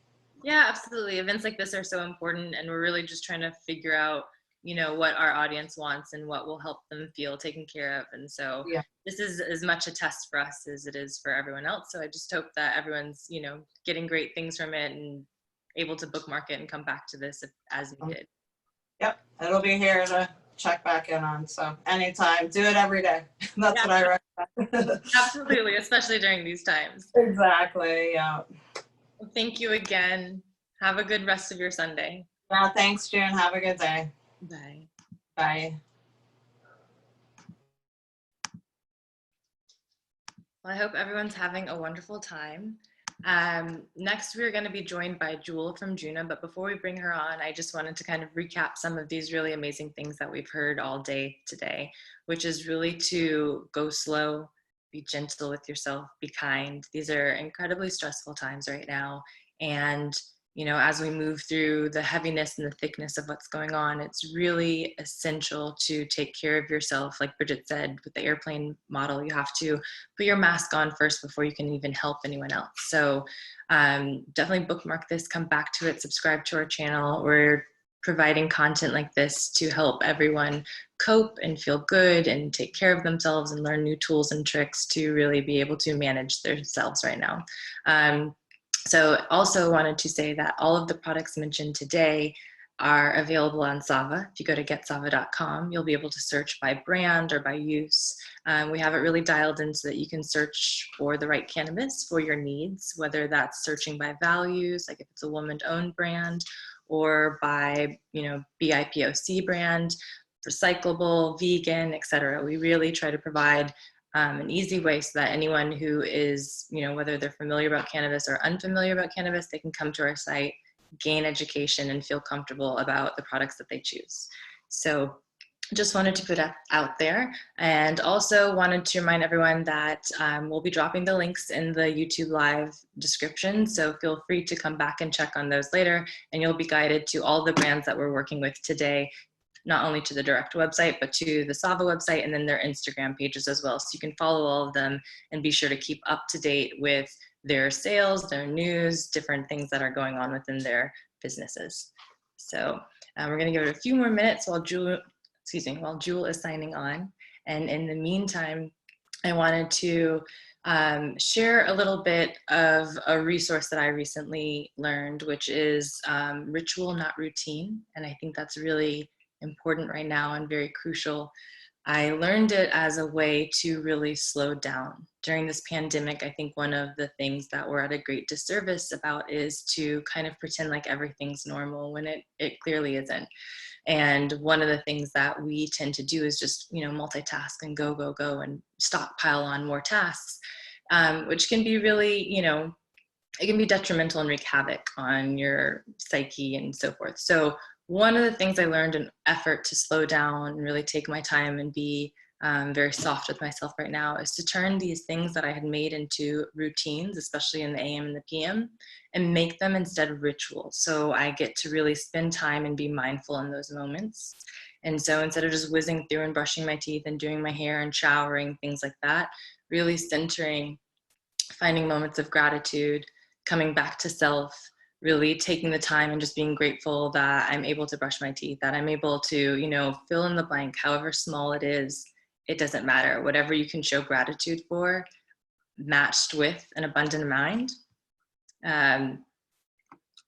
Yeah, absolutely. Events like this are so important, and we're really just trying to figure out, you know, what our audience wants and what will help them feel taken care of. And so yeah, this is as much a test for us as it is for everyone else. So I just hope that everyone's, you know, getting great things from it and able to bookmark it and come back to this as needed. Yep, it'll be here to check back in on. So anytime, do it every day. That's what I recommend. Absolutely, especially during these times. Exactly. Yeah. Well, thank you again. Have a good rest of your Sunday. Yeah. Thanks, June. Have a good day. Bye. Bye. Well, I hope everyone's having a wonderful time. Next, we're going to be joined by Jewel from Juna, but before we bring her on, I just wanted to kind of recap some of these really amazing things that we've heard all day today, which is really to go slow, be gentle with yourself, be kind. These are incredibly stressful times right now, and you know, as we move through the heaviness and the thickness of what's going on, it's really essential to take care of yourself. Like Bridget said, with the airplane model, you have to put your mask on first before you can even help anyone else. So definitely bookmark this, come back to it, subscribe to our channel. We're providing content like this to help everyone cope and feel good and take care of themselves and learn new tools and tricks to really be able to manage themselves right now. So also wanted to say that all of the products mentioned today are available on Sava. If you go to getsava.com, you'll be able to search by brand or by use. We have it really dialed in so that you can search for the right cannabis for your needs, whether that's searching by values, like if it's a woman-owned brand, or by, you know, BIPOC brand, recyclable, vegan, etc. We really try to provide an easy way so that anyone who is, you know, whether they're familiar about cannabis or unfamiliar about cannabis, they can come to our site, gain education, and feel comfortable about the products that they choose. So just wanted to put that out there, and also wanted to remind everyone that we'll be dropping the links in the YouTube live description, so feel free to come back and check on those later, and you'll be guided to all the brands that we're working with today, not only to the direct website, but to the Sava website and then their Instagram pages as well. So you can follow all of them and be sure to keep up to date with their sales, their news, different things that are going on within their businesses. So we're gonna give it a few more minutes while Jewel is signing on. And in the meantime, I wanted to share a little bit of a resource that I recently learned, which is ritual, not routine. And I think that's really important right now and very crucial. I learned it as a way to really slow down. During this pandemic, I think one of the things that we're at a great disservice about is to kind of pretend like everything's normal when it clearly isn't. And one of the things that we tend to do is just, you know, multitask and go, go, go and stockpile on more tasks, which can be really, you know, it can be detrimental and wreak havoc on your psyche and so forth. So one of the things I learned in effort to slow down and really take my time and be very soft with myself right now is to turn these things that I had made into routines, especially in the AM and the PM, and make them instead rituals. So I get to really spend time and be mindful in those moments. And so instead of just whizzing through and brushing my teeth and doing my hair and showering, things like that, really centering, finding moments of gratitude, coming back to self, really taking the time and just being grateful that I'm able to brush my teeth, that I'm able to, you know, fill in the blank, however small it is, it doesn't matter. Whatever you can show gratitude for, matched with an abundant mind,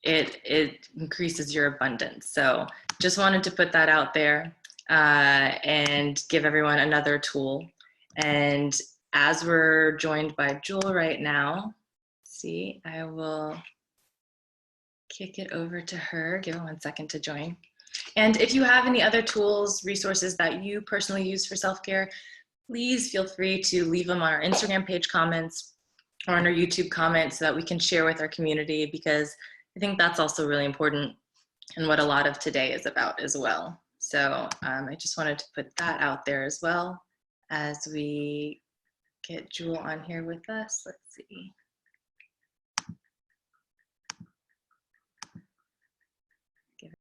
it increases your abundance. So just wanted to put that out there and give everyone another tool. And as we're joined by Jewel right now, see, I will kick it over to her. Give her 1 second to join. And if you have any other tools, resources that you personally use for self-care, please feel free to leave them on our Instagram page comments or on our YouTube comments so that we can share with our community, because I think that's also really important and what a lot of today is about as well. So I just wanted to put that out there as well as we get Jewel on here with us. Let's see.